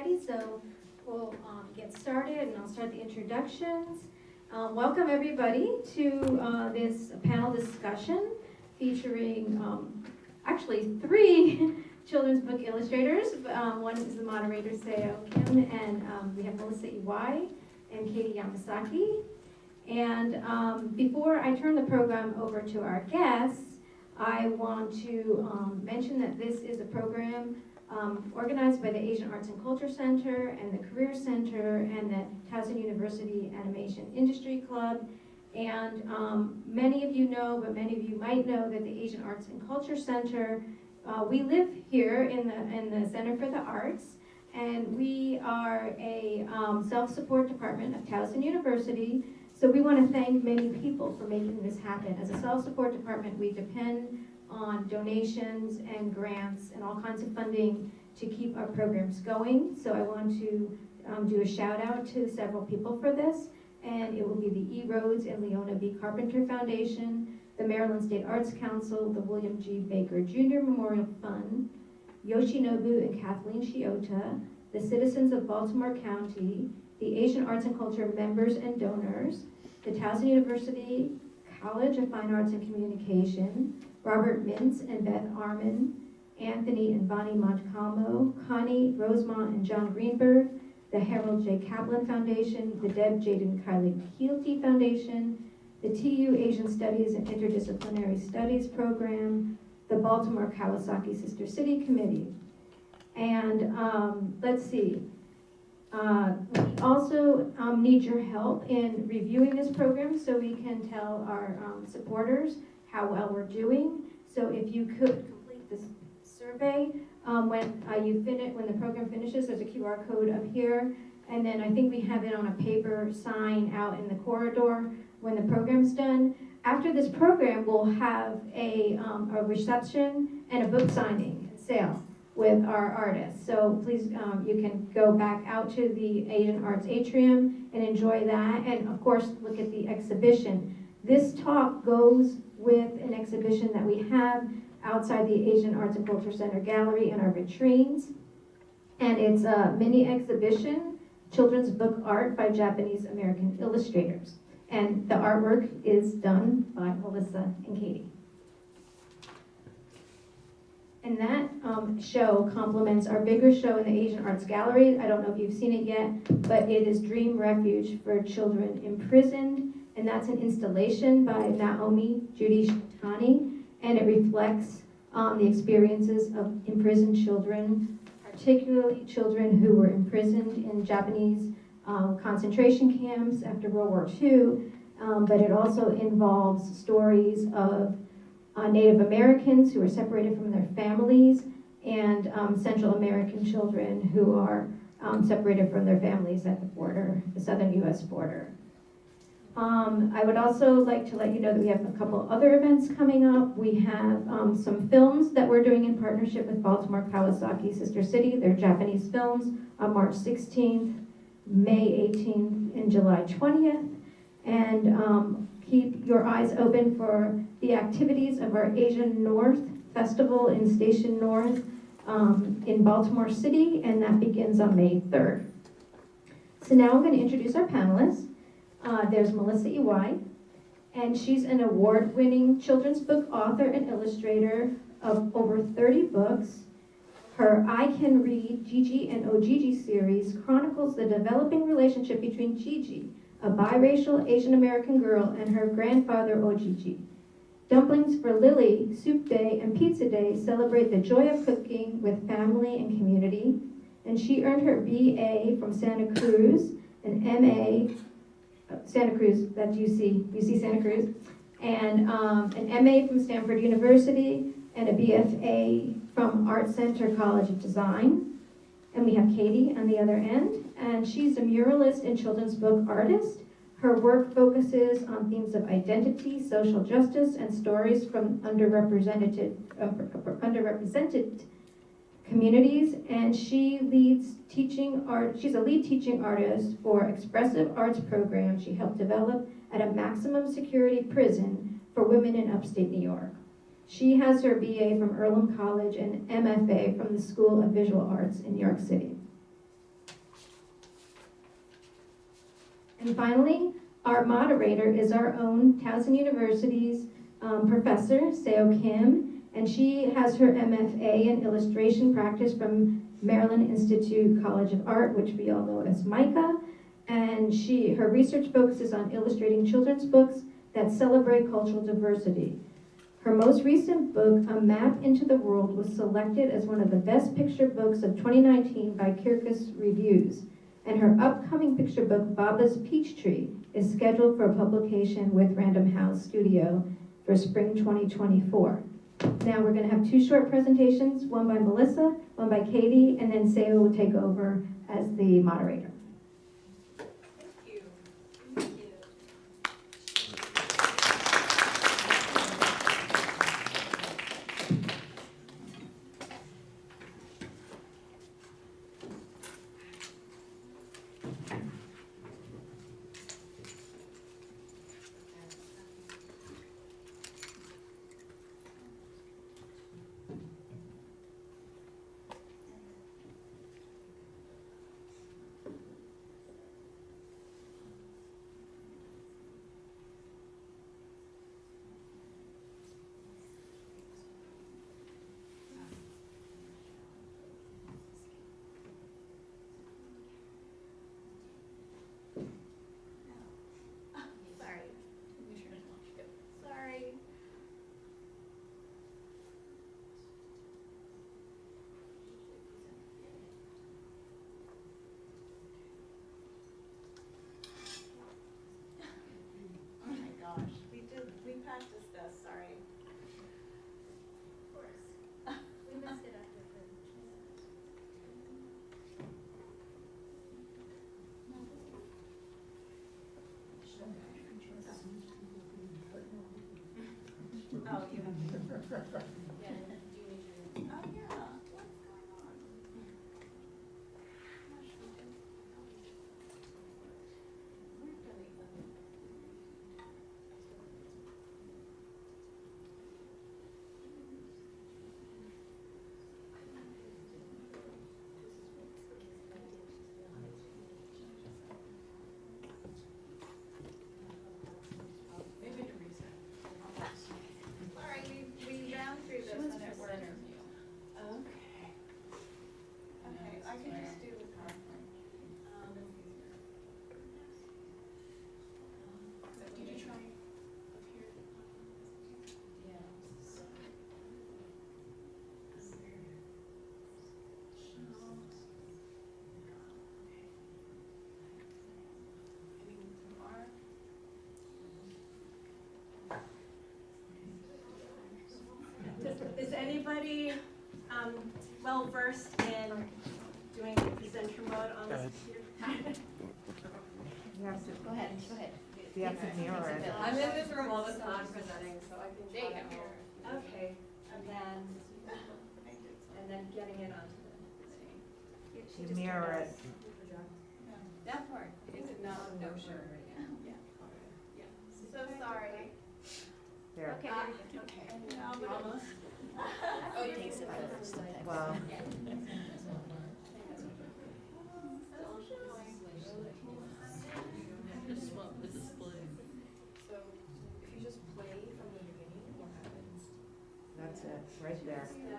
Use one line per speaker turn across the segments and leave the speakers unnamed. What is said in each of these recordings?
everybody. So we'll get started, and I'll start the introductions. Welcome everybody to this panel discussion featuring actually three children's book illustrators. One is the moderator, Seo Kim, and we have Melissa Iwai and Katie Yamasaki. And before I turn the program over to our guests, I want to mention that this is a program organized by the Asian Arts and Culture Center and the Career Center and the Towson University Animation Industry Club. And many of you know, but many of you might know that the Asian Arts and Culture Center, we live here in the Center for the Arts, and we are a self-support department of Towson University. So we want to thank many people for making this happen. As a self-support department, we depend on donations and grants and all kinds of funding to keep our programs going. So I want to do a shout out to several people for this. And it will be the E. Rhodes and Leona B. Carpenter Foundation, the Maryland State Arts Council, the William G. Baker Jr. Memorial Fund, Yoshinobu and Kathleen Shiota, the citizens of Baltimore County, the Asian Arts and Culture members and donors, the Towson University College of Fine Arts and Communication, Robert Mintz and Beth Arman, Anthony and Bonnie Montcalmo, Connie Rosemont and John Greenberg, the Harold J. Kaplan Foundation, the Deb Jaden Kylie Keelty Foundation, the TU Asian Studies and Interdisciplinary Studies Program, the Baltimore Kawasaki Sister City Committee. And let's see. We also need your help in reviewing this program so we can tell our supporters how well we're doing. So if you could complete this survey when the program finishes, there's a QR code up here, and then I think we have it on a paper sign out in the corridor when the program's done. After this program, we'll have a reception and a book signing and sale with our artists. So please, you can go back out to the Asian Arts Atrium and enjoy that, and of course look at the exhibition. This talk goes with an exhibition that we have outside the Asian Arts and Culture Center Gallery in our vitrines, and it's a mini exhibition, children's book art by Japanese American illustrators, and the artwork is done by Melissa and Katie. And that show complements our bigger show in the Asian Arts Gallery. I don't know if you've seen it yet, but it is Dream Refuge for Children Imprisoned, and that's an installation by Naomi Judy Shitani, and it reflects the experiences of imprisoned children, particularly children who were imprisoned in Japanese concentration camps after World War II, but it also involves stories of Native Americans who are separated from their families, and Central American children who are separated from their families at the border, the southern U.S. border. I would also like to let you know that we have a couple other events coming up. We have some films that we're doing in partnership with Baltimore Kawasaki Sister City. They're Japanese films on March 16th, May 18th, and July 20th. And keep your eyes open for the activities of our Asian North Festival in Station North in Baltimore City, and that begins on May 3rd. So now I'm going to introduce our panelists. There's Melissa Iwai, and she's an award-winning children's book author and illustrator of over 30 books. Her I Can Read Gigi and Ojiji series chronicles the developing relationship between Gigi, a biracial Asian American girl, and her grandfather Ojiji. Dumplings for Lily, Soup Day, and Pizza Day celebrate the joy of cooking with family and community. And she earned her BA from Santa Cruz, an MA, Santa Cruz, that's UC Santa Cruz, and an MA from Stanford University, and a BFA from Art Center College of Design. And we have Katie on the other end, and she's a muralist and children's book artist. Her work focuses on themes of identity, social justice, and stories from underrepresented communities, and she's a lead teaching artist for Expressive Arts program she helped develop at a maximum security prison for women in upstate New York. She has her BA from Earlham College and MFA from the School of Visual Arts in New York City. And finally, our moderator is our own Towson University's professor, Seo Kim, and she has her MFA in illustration practice from Maryland Institute College of Art, which we all know as MICA. And her research focuses on illustrating children's books that celebrate cultural diversity. Her most recent book, A Map into the World, was selected as one of the best picture books of 2019 by Kirkus Reviews. And her upcoming picture book, Baba's Peach Tree, is scheduled for publication with Random House Studio for spring 2024. Now we're going to have two short presentations, one by Melissa, one by Katie, and then Seo will take over as the moderator.
Oh, you have to. Yeah, do you need your... Oh, yeah. What's going on? Maybe to reset. Sorry, we ran through this and it worked. Okay. Okay, I can just do the PowerPoint. Did you try up here? Yeah. Is anybody well versed in doing presenter mode on this computer?
Go ahead.
You have to mirror it.
I'm in this room all the time presenting, so I can try to mirror. Okay, and then getting it onto the thing.
You mirror it.
That part, is it not? No, sure. Yeah. So sorry.
There.
Okay. Almost. Oh, you can sit there.
Well,
So if you just play from the beginning, what happens?
that's it, right there.
You know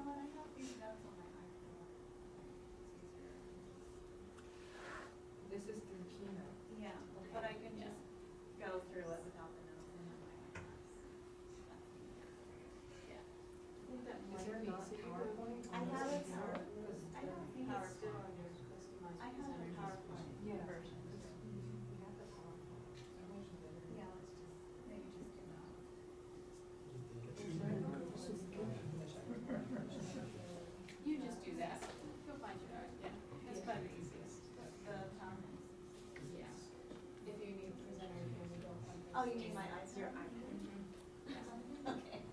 what, I have these notes on my iPhone. This is through Keynote. Yeah, but I can just go through it without the notes in my iPhone. Yeah. Is there not PowerPoint? I have it. I don't think it's still on your customized. I have the PowerPoint version. Yeah, let's just, maybe just do that. You just do that. You'll find your art. Yeah, that's probably the easiest. The PowerPoint. Yeah. If you need a presenter, you can go find. Oh, you need my iPad. Your iPad. Okay.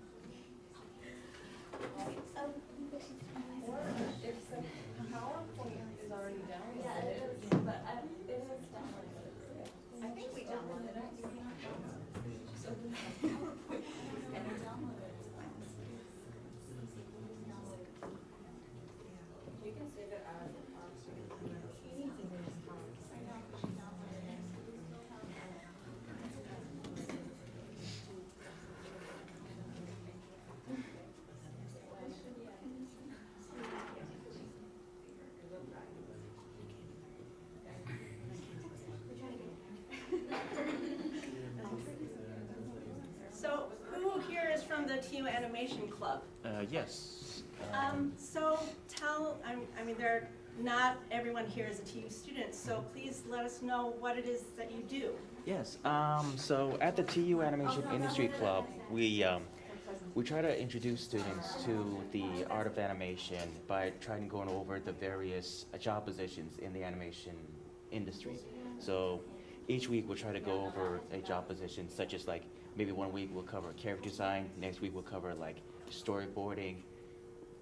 Or if the PowerPoint is already downloaded. Yeah, it is, but it is downloaded. I think we downloaded it. So and you downloaded it. You can save it as a PowerPoint.
TU Animation Club.
Yes.
So not everyone here is a TU student, so please let us know what it is that you do.
Yes. So at the TU Animation Industry Club, we try to introduce students to the art of animation by trying to go over the various job positions in the animation industry. So each week we'll try to go over a job position, such as like maybe one week we'll cover character design, next week we'll cover like storyboarding,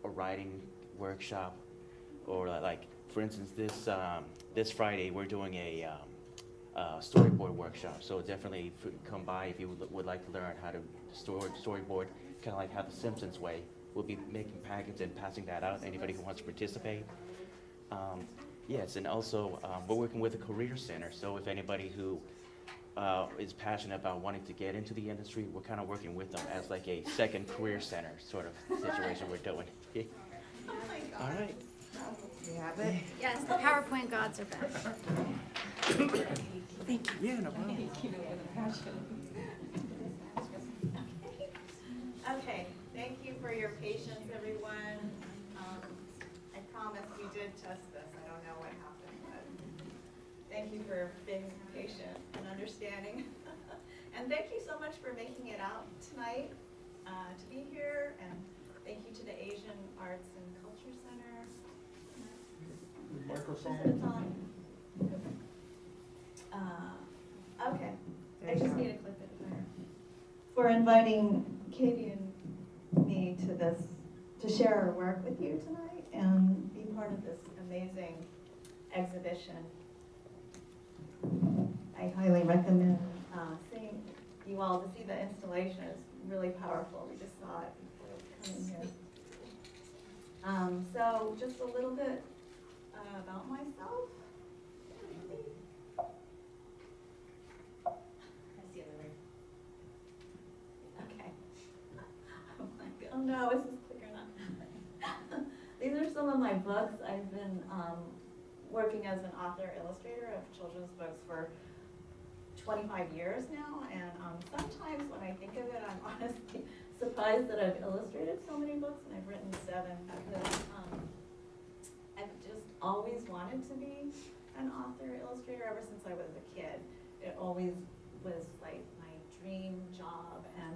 a writing workshop, or like for instance this Friday we're doing a storyboard workshop. So definitely come by if you would like to learn how to storyboard, kind of like how the Simpsons way. We'll be making packets and passing that out to anybody who wants to participate. Yes, and also we're working with a career center. So if anybody who is passionate about wanting to get into the industry, we're kind of working with them as like a second career center sort of situation we're doing. All right.
You have it?
Yes, the PowerPoint gods are back.
Thank you.
Yeah, no problem.
Okay, thank you for your patience, everyone. I promise we did test this. I don't know what happened, but thank you for being patient and understanding. And thank you so much for making it out tonight to be here. And thank you to the Asian Arts and Culture Center.
Microphone.
It's on. Okay.
There
I
you
just
go.
need to clip it there. For inviting Katie and me to this, to share our work with you tonight and be part of this amazing exhibition. I highly recommend seeing you all to see the installation. It's really powerful. We just saw it before coming here. So just a little bit about myself. Okay. I'm like, oh no, is this clear enough? These are some of my books. I've been working as an author illustrator of children's books for 25 years now, and sometimes when I think of it, I'm honestly surprised that I've illustrated so many books, and I've written 7 because I've just always wanted to be an author illustrator ever since I was a kid. It always was like my dream job, and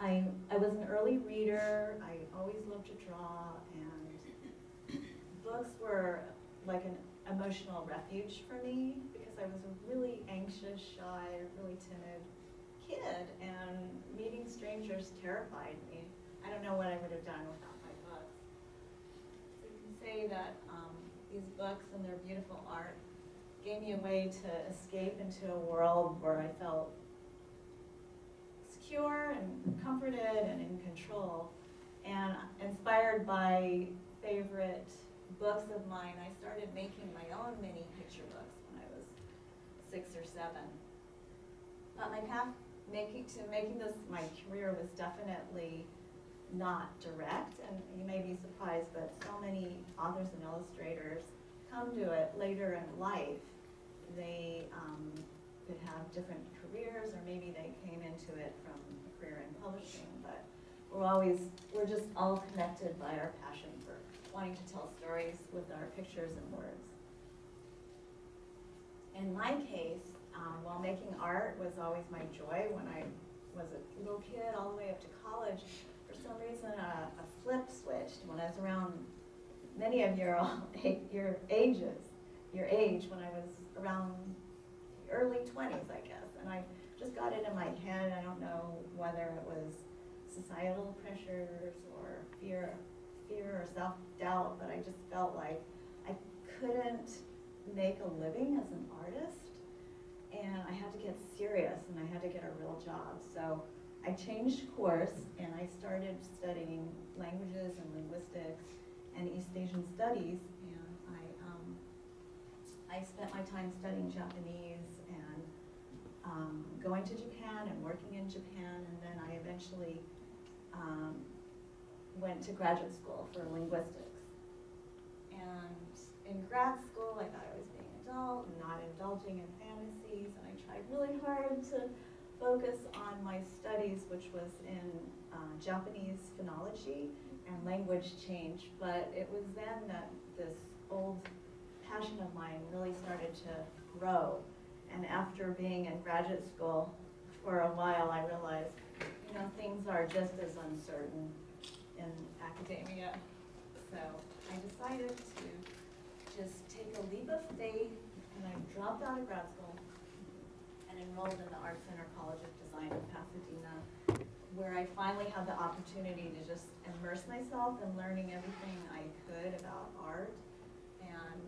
I was an early reader. I always loved to draw, and books were like an emotional refuge for me because I was a really anxious, shy, really timid kid, and meeting strangers terrified me. I don't know what I would have done without my books. So you can say that these books and their beautiful art gave me a way to escape into a world where I felt secure and comforted and in control. And inspired by favorite books of mine, I started making my own mini picture books when I was 6 or 7. But my path to making this my career was definitely not direct, and you may be surprised, but so many authors and illustrators come to it later in life. They could have different careers, or maybe they came into it from a career in publishing, but we're just all connected by our passion for wanting to tell stories with our pictures and words. In my case, while making art was always my joy when I was a little kid all the way up to college, for some reason a flip switched when I was around many of your age, when I was around the early 20s, I guess. And I just got it in my head. I don't know whether it was societal pressures or fear or self-doubt, but I just felt like I couldn't make a living as an artist, and I had to get serious and I had to get a real job. So I changed course and I started studying languages and linguistics and East Asian studies, and I spent my time studying Japanese and going to Japan and working in Japan, and then I eventually went to graduate school for linguistics. And in grad school, I thought I was being an adult and not indulging in fantasies, and I tried really hard to focus on my studies, which was in Japanese phonology and language change. But it was then that this old passion of mine really started to grow. And after being in graduate school for a while, I realized, you know, things are just as uncertain in academia. So I decided to just take a leap of faith, and I dropped out of grad school and enrolled in the Art Center College of Design in Pasadena, where I finally had the opportunity to just immerse myself in learning everything I could about art. And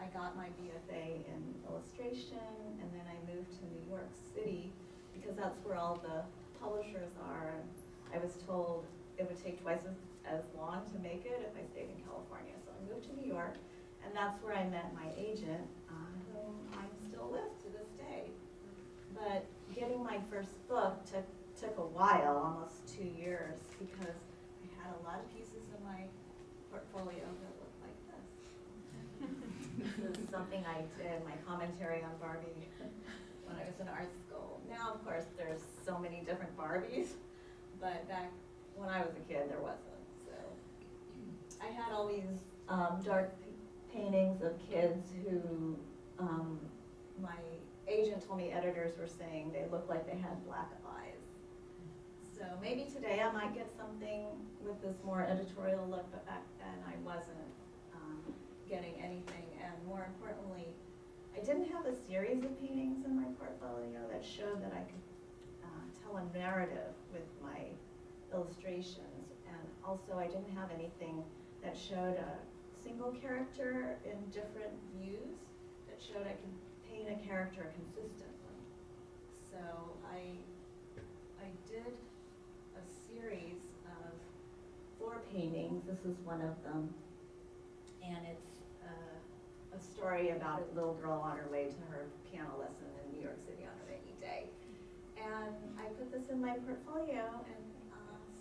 I got my BFA in illustration, and then I moved to New York City because that's where all the publishers are. And I was told it would take twice as long to make it if I stayed in California. So I moved to New York, and that's where I met my agent, whom I'm still with to this day. But getting my first book took a while, almost 2 years, because I had a lot of pieces in my portfolio that looked like this. This is something I did, my commentary on Barbie, when I was in art school. Now, of course, there's so many different Barbies, but back when I was a kid, there wasn't. So I had all these dark paintings of kids who my agent told me editors were saying they looked like they had black eyes. So maybe today I might get something with this more editorial look, but back then I wasn't getting anything. And more importantly, I didn't have a series of paintings in my portfolio that showed that I could tell a narrative with my illustrations. And also I didn't have anything that showed a single character in different views, that showed I could paint a character consistently. So I did a series of 4 paintings. This is one of them. And it's a story about a little girl on her way to her piano lesson in New York City on a rainy day. And I put this in my portfolio, and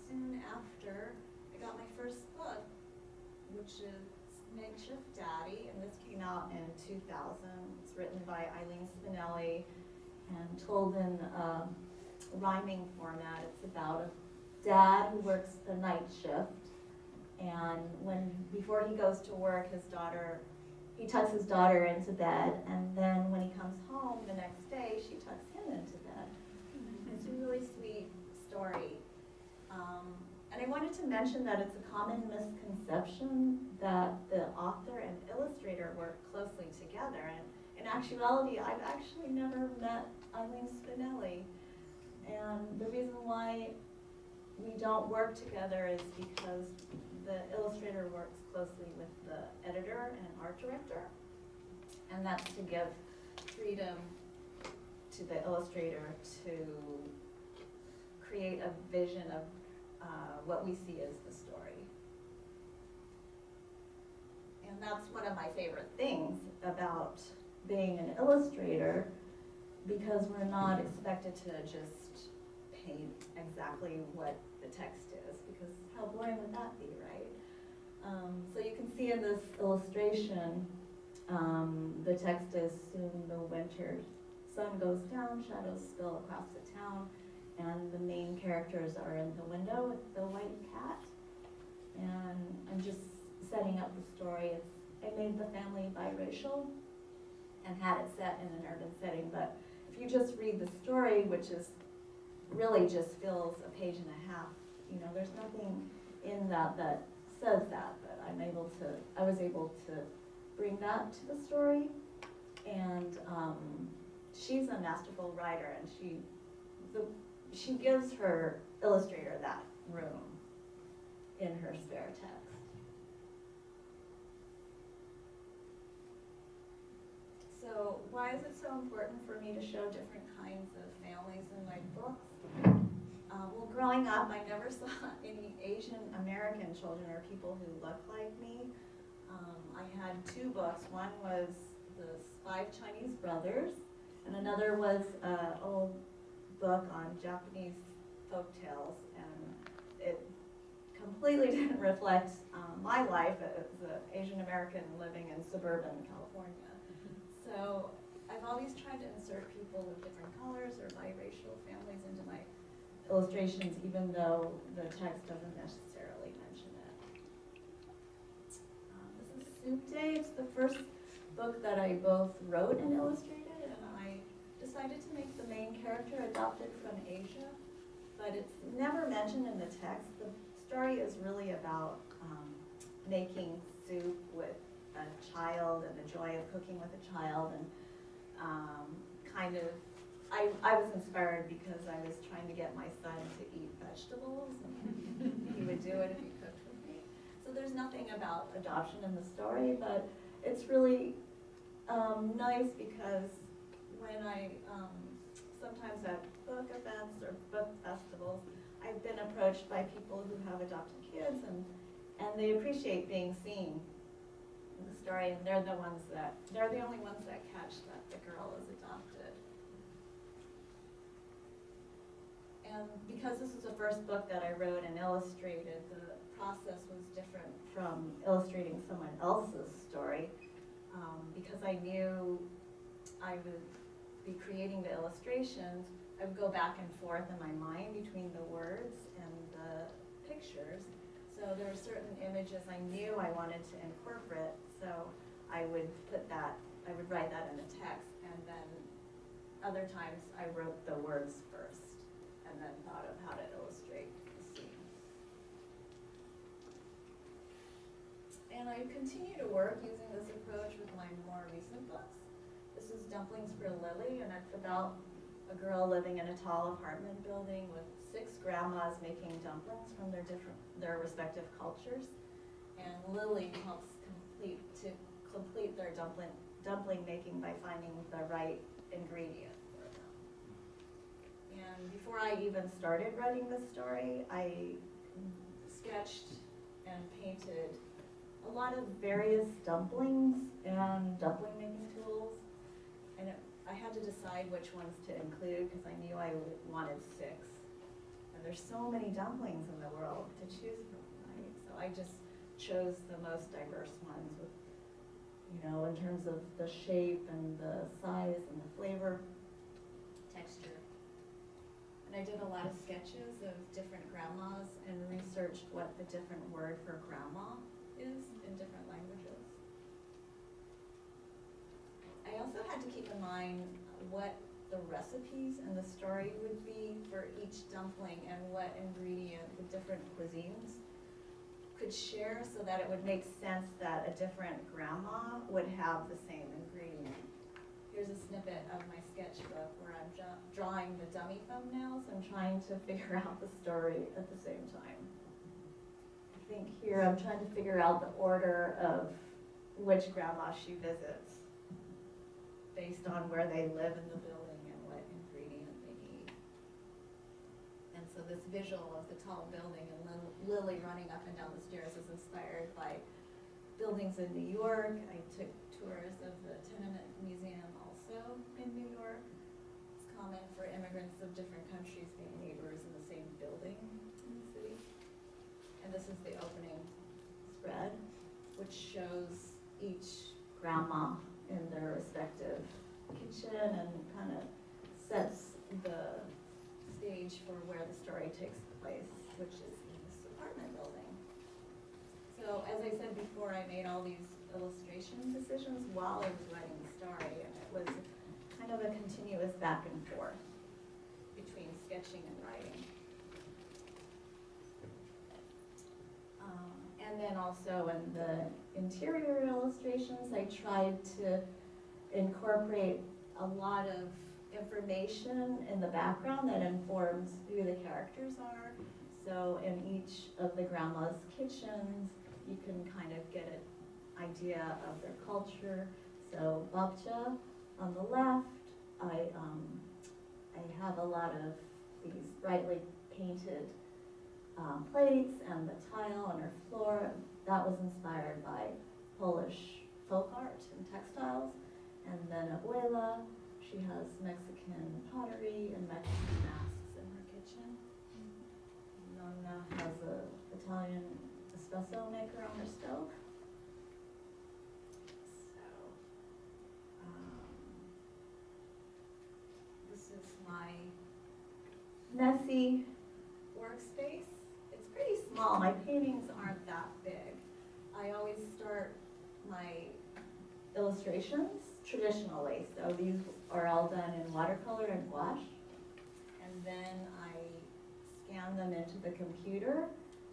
soon after, I got my first book, which is Makeshift Daddy, and this came out in 2000. It's written by Eileen Spinelli and told in a rhyming format. It's about a dad who works the night shift, and before he goes to work, he tucks his daughter into bed, and then when he comes home the next day, she tucks him into bed. It's a really sweet story. And I wanted to mention that it's a common misconception that the author and illustrator work closely together. And in actuality, I've actually never met Eileen Spinelli. And the reason why we don't work together is because the illustrator works closely with the editor and art director. And that's to give freedom to the illustrator to create a vision of what we see as the story. And that's one of my favorite things about being an illustrator, because we're not expected to just paint exactly what the text is, because how boring would that be, right? So you can see in this illustration, the text is soon the winter sun goes down, shadows spill across the town, and the main characters are in the window with the white cat. And I'm just setting up the story. I made the family biracial and had it set in an urban setting, but if you just read the story, which is really just fills a page and a half, you know, there's nothing in that says that, but I was able to bring that to the story. And she's a masterful writer, and she gives her illustrator that room in her spare text. So why is it so important for me to show different kinds of families in my books? Well, growing up, I never saw any Asian American children or people who looked like me. I had 2 books. One was the 5 Chinese Brothers, and another was an old book on Japanese folk tales, and it completely didn't reflect my life as an Asian American living in suburban California. So I've always tried to insert people with different colors or biracial families into my illustrations, even though the text doesn't necessarily mention it. This is Soup Day. It's the first book that I both wrote and illustrated, and I decided to make the main character adopted from Asia, but it's never mentioned in the text. The story is really about making soup with a child and the joy of cooking with a child, and I was inspired because I was trying to get my son to eat vegetables, and he would do it if he cooked with me. So there's nothing about adoption in the story, but it's really nice because when I, sometimes at book events or book festivals, I've been approached by people who have adopted kids, and they appreciate being seen in the story, and they're the only ones that catch that the girl is adopted. And because this was the first book that I wrote and illustrated, the process was different from illustrating someone else's story, because I knew I would be creating the illustrations. I would go back and forth in my mind between the words and the pictures. So there were certain images I knew I wanted to incorporate, so I would write that in the text, and then other times I wrote the words first, and then thought of how to illustrate the scene. And I continue to work using this approach with my more recent books. This is Dumplings for Lily, and it's about a girl living in a tall apartment building with 6 grandmas making dumplings from their respective cultures. And Lily helps complete their dumpling making by finding the right ingredient for them. And before I even started writing this story, I sketched and painted a lot of various dumplings and dumpling making tools. And I had to decide which ones to include because I knew I wanted 6. And there's so many dumplings in the world to choose from, right? So I just chose the most diverse ones with, in terms of the shape and the size and the flavor, texture. And I did a lot of sketches of different grandmas and researched what the different word for grandma is in different languages. I also had to keep in mind what the recipes in the story would be for each dumpling and what ingredient the different cuisines could share so that it would make sense that a different grandma would have the same ingredient. Here's a snippet of my sketchbook where I'm drawing the dummy thumbnails and trying to figure out the story at the same time. I think here I'm trying to figure out the order of which grandma she visits based on where they live in the building and what ingredient they need. And so this visual of the tall building and Lily running up and down the stairs is inspired by buildings in New York. I took tours of the Tenement Museum also in New York. It's common for immigrants of different countries being neighbors in the same building in the city. And this is the opening spread, which shows each grandma in their respective kitchen and kind of sets the stage for where the story takes place, which is in this apartment building. So as I said before, I made all these illustration decisions while I was writing the story, and it was kind of a continuous back and forth between sketching and writing. And then also in the interior illustrations, I tried to incorporate a lot of information in the background that informs who the characters are. So in each of the grandma's kitchens, you can kind of get an idea of their culture. So babcha on the left, I have a lot of these brightly painted plates and the tile on her floor. That was inspired by Polish folk art and textiles. And then Abuela, she has Mexican pottery and Mexican masks in her kitchen. Nonna has an Italian espresso maker on her stove. So, This is my messy workspace. It's pretty small. My paintings aren't that big. I always start my illustrations traditionally. So these are all done in watercolor and gouache. And then I scan them into the computer,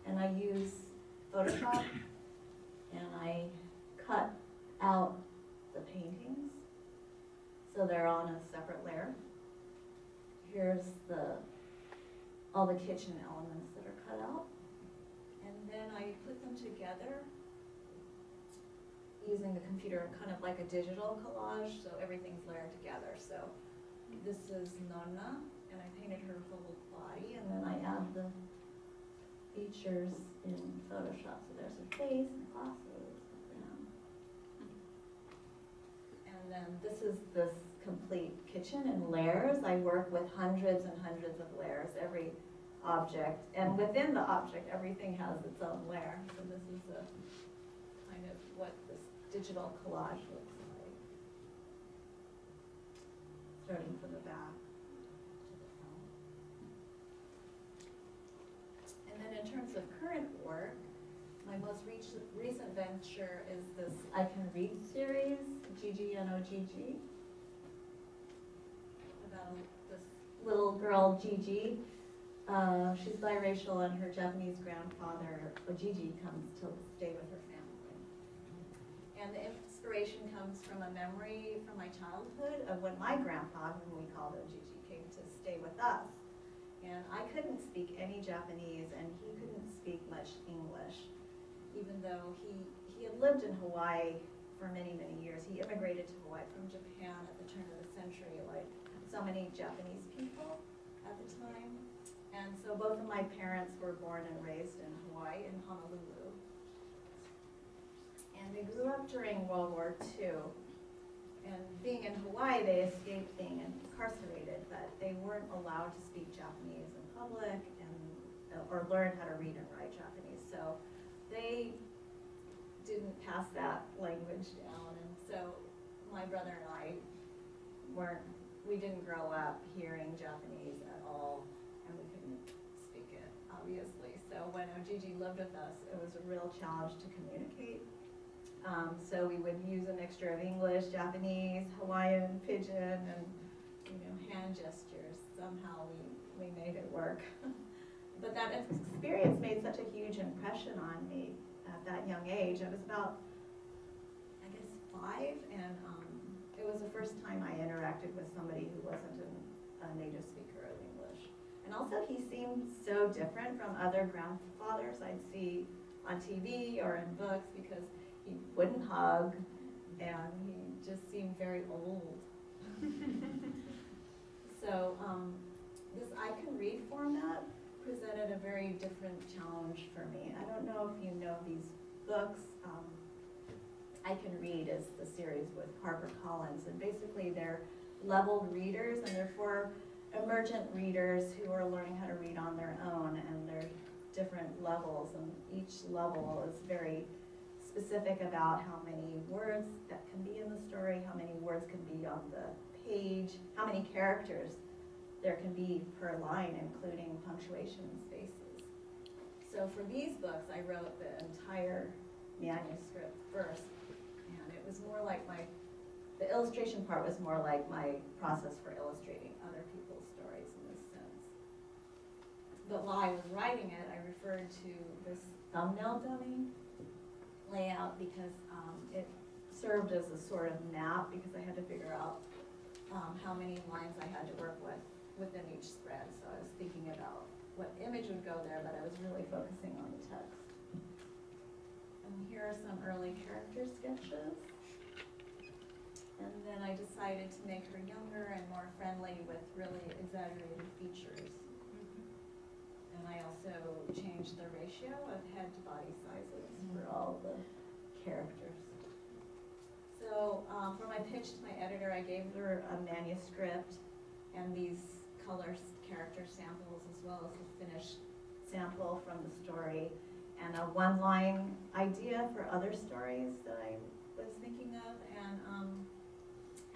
and I use Photoshop, and I cut out the paintings so they're on a separate layer. Here's all the kitchen elements that are cut out, and then I put them together using the computer, kind of like a digital collage, so everything's layered together. So this is Nonna, and I painted her whole body, and then I add the features in Photoshop. So there's her face and glasses, and then this is this complete kitchen in layers. I work with hundreds and hundreds of layers, every object, and within the object, everything has its own layer. So this is a kind of what this digital collage looks like. Starting from the back to the front. And then in terms of current work, my most recent venture is this I Can Read series, GGNOGG, about this little girl, Gigi. She's biracial, and her Japanese grandfather, Ojiji, comes to stay with her family. And the inspiration comes from a memory from my childhood of when my grandpa, whom we called Ojiji, came to stay with us. And I couldn't speak any Japanese, and he couldn't speak much English, even though he had lived in Hawaii for many, many years. He immigrated to Hawaii from Japan at the turn of the century, like so many Japanese people at the time. And so both of my parents were born and raised in Hawaii, in Honolulu. And they grew up during World War II. And being in Hawaii, they escaped being incarcerated, but they weren't allowed to speak Japanese in public or learn how to read and write Japanese. So they didn't pass that language down. And so my brother and I we didn't grow up hearing Japanese at all, and we couldn't speak it, obviously. So when Ojiji lived with us, it was a real challenge to communicate. So we would use a mixture of English, Japanese, Hawaiian, pidgin, and hand gestures. Somehow we made it work. But that experience made such a huge impression on me at that young age. I was about, I guess, 5, and it was the first time I interacted with somebody who wasn't a native speaker of English. And also, he seemed so different from other grandfathers I'd see on TV or in books, because he wouldn't hug, and he just seemed very old. So this I Can Read format presented a very different challenge for me. I don't know if you know these books. I Can Read is the series with HarperCollins, and basically they're leveled readers, and they're for emergent readers who are learning how to read on their own, and they're different levels, and each level is very specific about how many words that can be in the story, how many words can be on the page, how many characters there can be per line, including punctuation and spaces. So for these books, I wrote the entire manuscript first, and it was more like the illustration part was more like my process for illustrating other people's stories in this sense. But while I was writing it, I referred to this thumbnail dummy layout because it served as a sort of map, because I had to figure out how many lines I had to work with within each spread. So I was thinking about what image would go there, but I was really focusing on the text. And here are some early character sketches. And then I decided to make her younger and more friendly with really exaggerated features. And I also changed the ratio of head to body sizes for all the characters. So for my pitch to my editor, I gave her a manuscript and these color character samples, as well as a finished sample from the story, and a one-line idea for other stories that I was thinking of.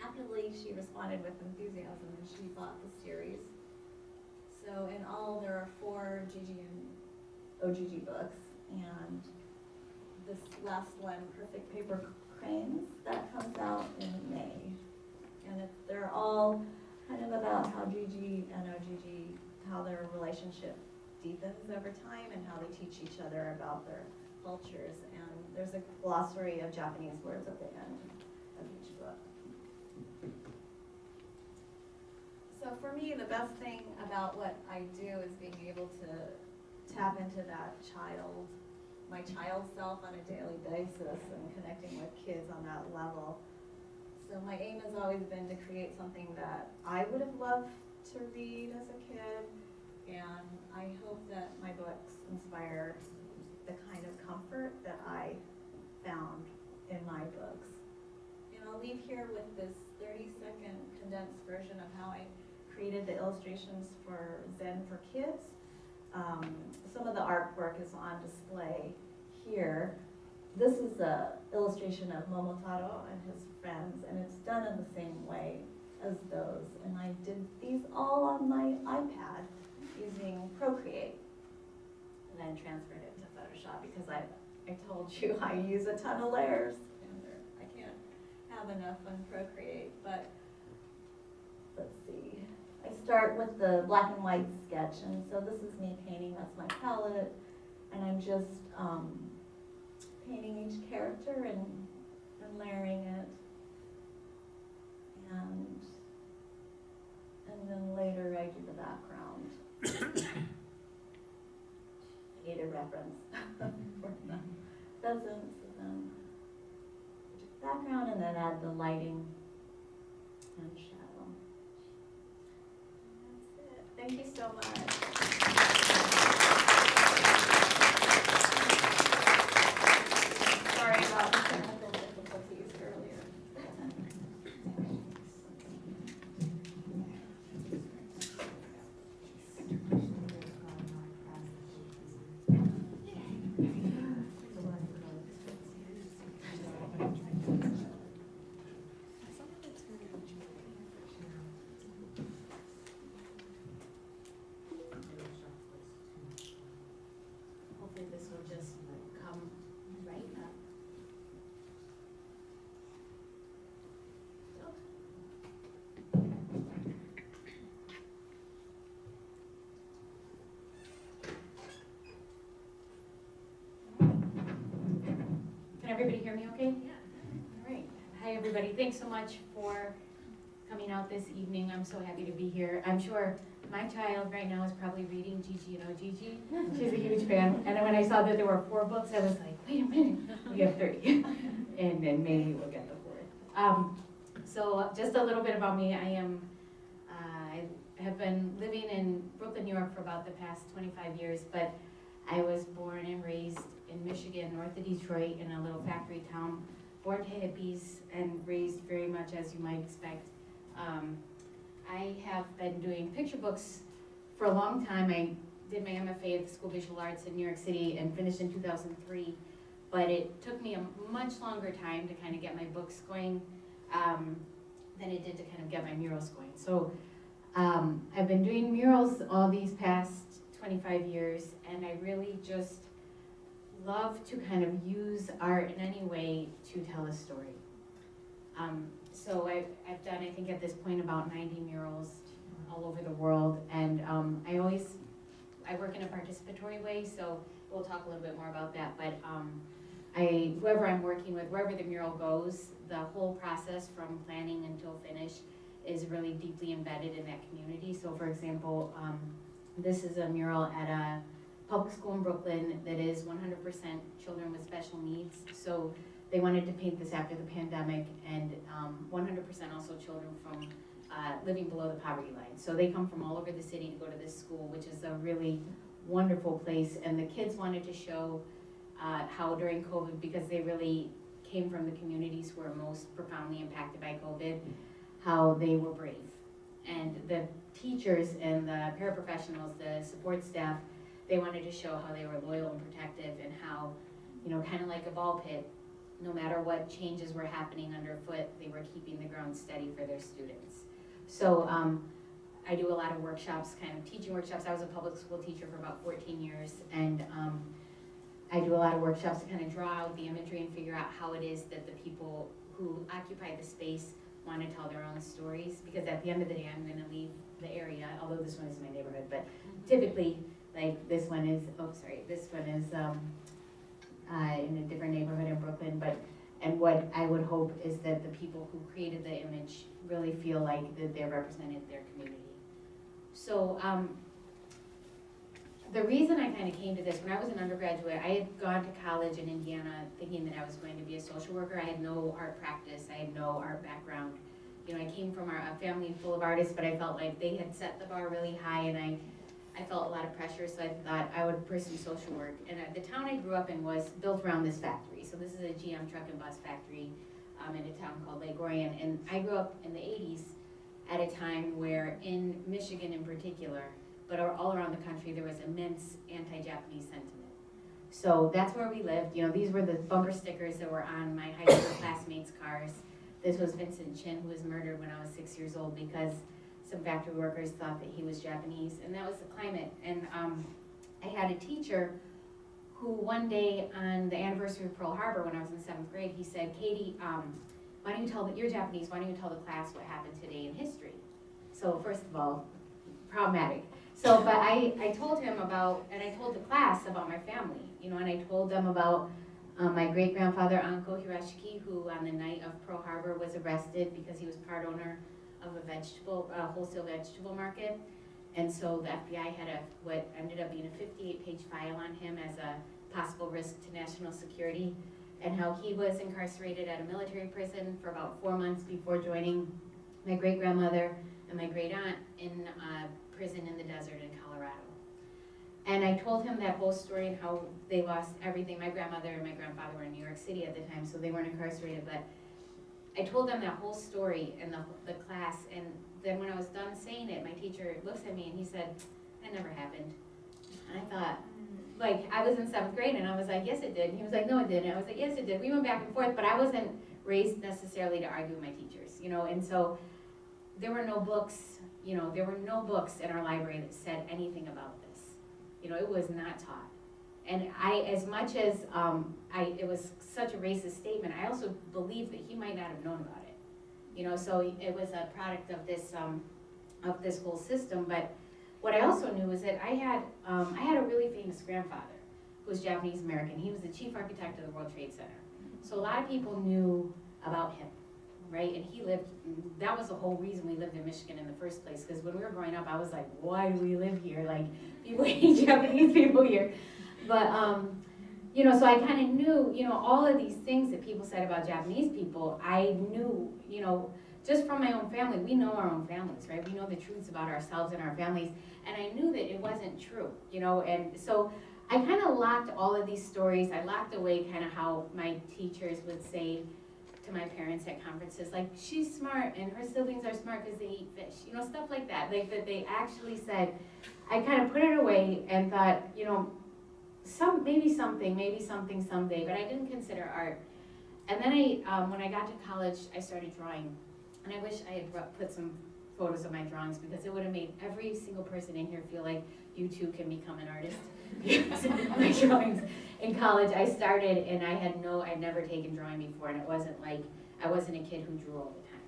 happily she responded with enthusiasm and she bought the series. So in all, there are 4 Gigi and OGG books, and this last one, Perfect Paper Cranes, that comes out in May. And they're all kind of about how Gigi and OGG, how their relationship deepens over time and how they teach each other about their cultures. And there's a glossary of Japanese words at the end of each book. So for me, the best thing about what I do is being able to tap into that my child self on a daily basis and connecting with kids on that level. So my aim has always been to create something that I would have loved to read as a kid, and I hope that my books inspire the kind of comfort that I found in my books. And I'll leave here with this 30-second condensed version of how I created the illustrations for Zen for Kids. Some of the artwork is on display here. This is an illustration of Momotaro and his friends, and it's done in the same way as those. And I did these all on my iPad using Procreate, and then transferred it to Photoshop because I told you I use a ton of layers, and I can't have enough on Procreate. But let's see. I start with the black and white sketch, and so this is me painting. That's my palette, and I'm just painting each character and layering it, and then later I do the background. I need a reference for the pheasants, and then background, and then add the lighting and shadow. That's it. Thank you so much. Sorry about the technical difficulties earlier.
Hopefully this will just come right up.
Can everybody hear me okay? Yeah. All right. Hi, everybody. Thanks so much for coming out this evening. I'm so happy to be here. I'm sure my child right now is probably reading Gigi and OGG. She's a huge fan. And then when I saw that there were 4 books, I was like, wait a minute, we have 30. And then maybe we'll get the 4th. So just a little bit about me. I have been living in Brooklyn, New York for about the past 25 years, but I was born and raised in Michigan, north of Detroit, in a little factory town, born to hippies and raised very much as you might expect. I have been doing picture books for a long time. I did my MFA at the School of Visual Arts in New York City and finished in 2003, but it took me a much longer time to kind of get my books going than it did to kind of get my murals going. So I've been doing murals all these past 25 years, and I really just love to kind of use art in any way to tell a story. So I've done, I think at this point, about 90 murals all over the world, and I work in a participatory way, so we'll talk a little bit more about that, but whoever I'm working with, wherever the mural goes, the whole process from planning until finish is really deeply embedded in that community. So for example, this is a mural at a public school in Brooklyn that is 100% children with special needs. So they wanted to paint this after the pandemic, and 100% also children from living below the poverty line. So they come from all over the city to go to this school, which is a really wonderful place. And the kids wanted to show how during COVID, because they really came from the communities who were most profoundly impacted by COVID, how they were brave. And the teachers and the paraprofessionals, the support staff, they wanted to show how they were loyal and protective, and how, you know, kind of like a ball pit,
no matter what changes were happening underfoot, they were keeping the ground steady for their students. So I do a lot of workshops, kind of teaching workshops. I was a public school teacher for about 14 years, and I do a lot of workshops to kind of draw out the imagery and figure out how it is that the people who occupy the space want to tell their own stories, because at the end of the day, I'm going to leave the area, although this one is my neighborhood, but typically, like this one is, this one is in a different neighborhood in Brooklyn, and what I would hope is that the people who created the image really feel like that they're represented their community. So the reason I kind of came to this, when I was an undergraduate, I had gone to college in Indiana thinking that I was going to be a social worker. I had no art practice, I had no art background. You know, I came from a family full of artists, but I felt like they had set the bar really high, and I felt a lot of pressure, so I thought I would pursue social work. And the town I grew up in was built around this factory. So this is a GM truck and bus factory in a town called Lake Orion. And I grew up in the 80s at a time where in Michigan in particular, but all around the country, there was immense anti-Japanese sentiment. So that's where we lived. You know, these were the bumper stickers that were on my high school classmates' cars. This was Vincent Chin, who was murdered when I was 6 years old because some factory workers thought that he was Japanese, and that was the climate. And I had a teacher who one day on the anniversary of Pearl Harbor when I was in 7th grade, he said, Katie, why don't you tell, you're Japanese, why don't you tell the class what happened today in history? So first of all, problematic. So, but I told him about, and I told the class about my family, you know, and I told them about my great-grandfather, Anko Hirashiki, who on the night of Pearl Harbor was arrested because he was part owner of a wholesale vegetable market. And so the FBI had what ended up being a 58-page file on him as a possible risk to national security, and how he was incarcerated at a military prison for about 4 months before joining my great-grandmother and my great-aunt in a prison in the desert in Colorado. And I told him that whole story and how they lost everything. My grandmother and my grandfather were in New York City at the time, so they weren't incarcerated, but I told them that whole story in the class, and then when I was done saying it, my teacher looks at me and he said, that never happened. And I thought, like, I was in 7th grade and I was like, yes it did. And he was like, no it didn't. I was like, yes it did. We went back and forth, but I wasn't raised necessarily to argue with my teachers, you know, and so there were no books, you know, there were no books in our library that said anything about this. You know, it was not taught. And I, as much as it was such a racist statement, I also believe that he might not have known about it. You know, so it was a product of this whole system. But what I also knew was that I had a really famous grandfather who was Japanese American. He was the chief architect of the World Trade Center. So a lot of people knew about him, right? And he lived, that was the whole reason we lived in Michigan in the first place, because when we were growing up, I was like, why do we live here? Like, people hate Japanese people here. But, you know, so I kind of knew, you know, all of these things that people said about Japanese people, I knew, you know, just from my own family. We know our own families, right? We know the truths about ourselves and our families, and I knew that it wasn't true, you know, and so I kind of locked all of these stories. I locked away kind of how my teachers would say to my parents at conferences, like, she's smart and her siblings are smart because they eat fish, you know, stuff like that, like that they actually said. I kind of put it away and thought, you know, maybe something someday, but I didn't consider art. And then when I got to college, I started drawing, and I wish I had put some photos of my drawings, because it would have made every single person in here feel like you too can become an artist. My drawings in college, I started, and I'd never taken drawing before, and it wasn't like, I wasn't a kid who drew all the time,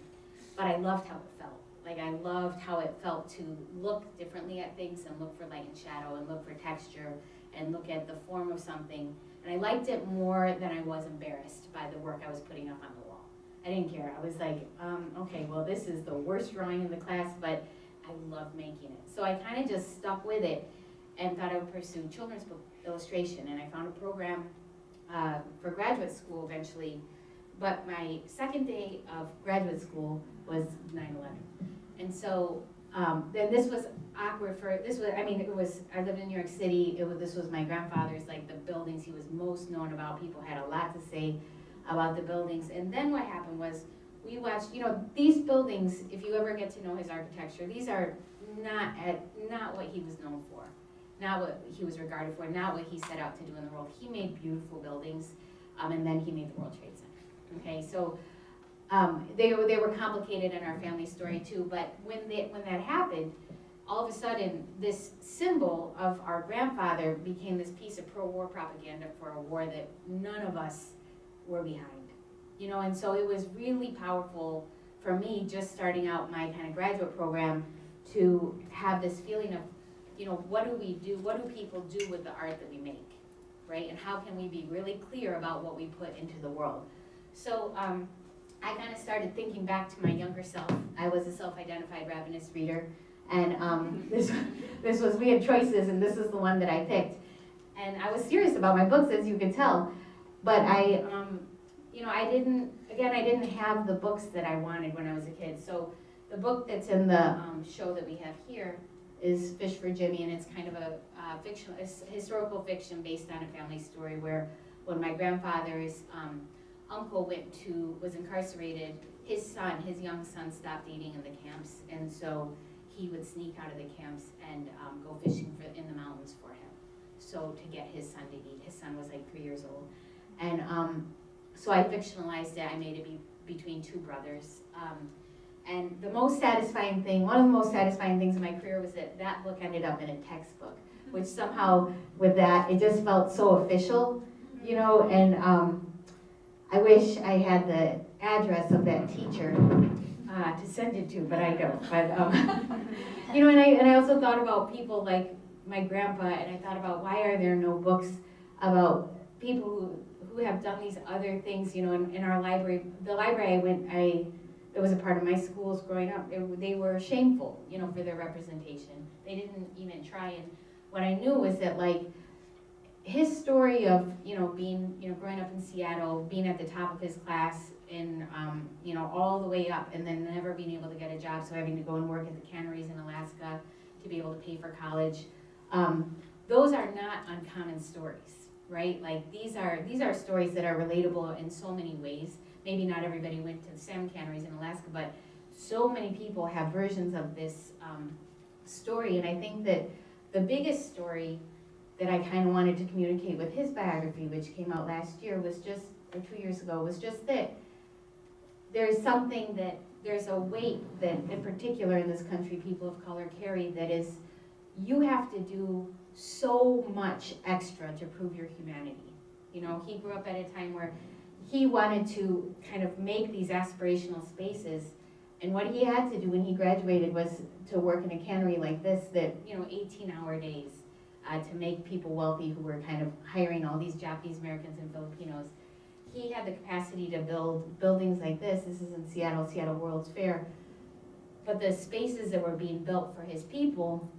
but I loved how it felt. Like, I loved how it felt to look differently at things and look for light and shadow and look for texture and look at the form of something. And I liked it more than I was embarrassed by the work I was putting up on the wall. I didn't care. I was like, okay, well, this is the worst drawing in the class, but I love making it. So I kind of just stuck with it and thought I would pursue children's book illustration. And I found a program for graduate school eventually. But my second day of graduate school was 9/11. And so then this was awkward I lived in New York City. This was my grandfather's, like, the buildings he was most known about. People had a lot to say about the buildings. And then what happened was we watched, you know, these buildings, if you ever get to know his architecture, these are not what he was known for, not what he was regarded for, not what he set out to do in the world. He made beautiful buildings. and then he made the World Trade Center. Okay, so they were complicated in our family story too, but when that happened, all of a sudden, this symbol of our grandfather became this piece of pro-war propaganda for a war that none of us were behind. You know, and so it was really powerful for me, just starting out my kind of graduate program, to have this feeling of, you know, what do we do, what do people do with the art that we make, right? And how can we be really clear about what we put into the world? So I kind of started thinking back to my younger self. I was a self-identified ravenous reader, and this was, we had choices, and this is the one that I picked. And I was serious about my books, as you can tell, but you know, I didn't have the books that I wanted when I was a kid. So the book that's in the show that we have here is Fish for Jimmy, and it's kind of a historical fiction based on a family story where when my grandfather's uncle was incarcerated, his young son stopped eating in the camps, and so he would sneak out of the camps and go fishing in the mountains for him, so to get his son to eat. His son was like 3 years old, and so I fictionalized it. I made it between two brothers. And the most satisfying thing, one of the most satisfying things in my career was that that book ended up in a textbook, which somehow with that, it just felt so official, you know, and I wish I had the address of that teacher to send it to, but I don't. But, you know, and I also thought about people like my grandpa, and I thought about why are there no books about people who have done these other things, you know, in our library. The library that was a part of my schools growing up, they were shameful, you know, for their representation. They didn't even try, and what I knew was that, like, his story of, you know, being, you know, growing up in Seattle, being at the top of his class, and, you know, all the way up, and then never being able to get a job, so having to go and work at the canneries in Alaska to be able to pay for college. Those are not uncommon stories, right? Like, these are stories that are relatable in so many ways. Maybe not everybody went to the salmon canneries in Alaska, but so many people have versions of this story. And I think that the biggest story that I kind of wanted to communicate with his biography, which came out last year, was just, or 2 years ago, was just that there's a weight that, in particular in this country, people of color carry, that is, you have to do so much extra to prove your humanity. You know, he grew up at a time where he wanted to kind of make these aspirational spaces, and what he had to do when he graduated was to work in a cannery like this, that, you know, 18-hour days to make people wealthy who were kind of hiring all these Japanese Americans and Filipinos. He had the capacity to build buildings like this. This is in Seattle World's Fair. But the spaces that were being built for his people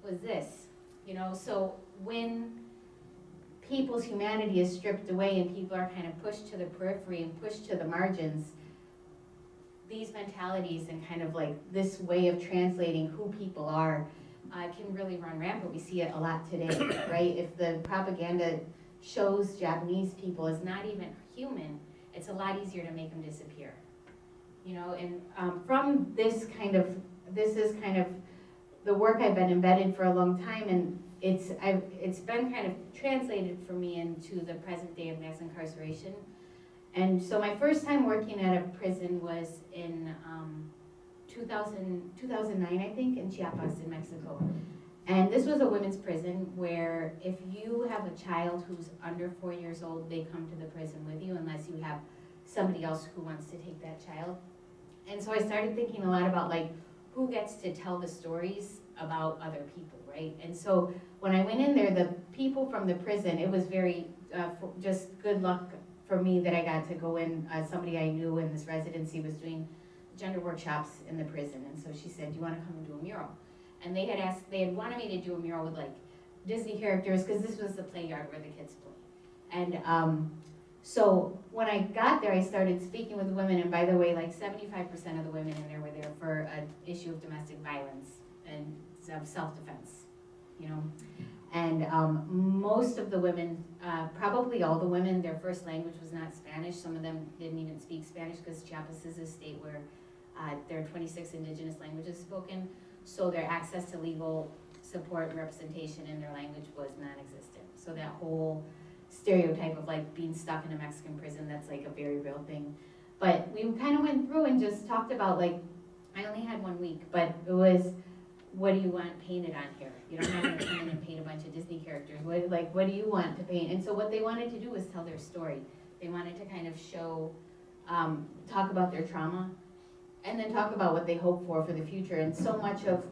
was this, you know? So when people's humanity is stripped away and people are kind of pushed to the periphery and pushed to the margins, these mentalities and kind of like this way of translating who people are can really run rampant. We see it a lot today, right? If the propaganda shows Japanese people as not even human, it's a lot easier to make them disappear. You know, and from this is kind of the work I've been embedded for a long time, and it's been kind of translated for me into the present day of mass incarceration. And so my first time working at a prison was in 2009, I think, in Chiapas in Mexico. And this was a women's prison where if you have a child who's under 4 years old, they come to the prison with you unless you have somebody else who wants to take that child. And so I started thinking a lot about, like, who gets to tell the stories about other people, right? And so when I went in there, the people from the prison, it was very just good luck for me that I got to go in. Somebody I knew in this residency was doing gender workshops in the prison, and so she said, "Do you want to come and do a mural?" And they had wanted me to do a mural with, like, Disney characters, because this was the play yard where the kids play. And so when I got there, I started speaking with the women, and by the way, like 75% of the women in there were there for an issue of domestic violence and of self-defense, you know. And most of the women, probably all the women, their first language was not Spanish. Some of them didn't even speak Spanish, because Chiapas is a state where there are 26 indigenous languages spoken, so their access to legal support and representation in their language was non-existent. So that whole stereotype of like being stuck in a Mexican prison. That's like a very real thing. But we kind of went through and just talked about like, I only had 1 week, but it was, what do you want painted on here? You know, I'm not gonna come in and paint a bunch of Disney characters. What do you want to paint? And so what they wanted to do was tell their story. They wanted to kind of show, talk about their trauma, and then talk about what they hope for the future. And so much of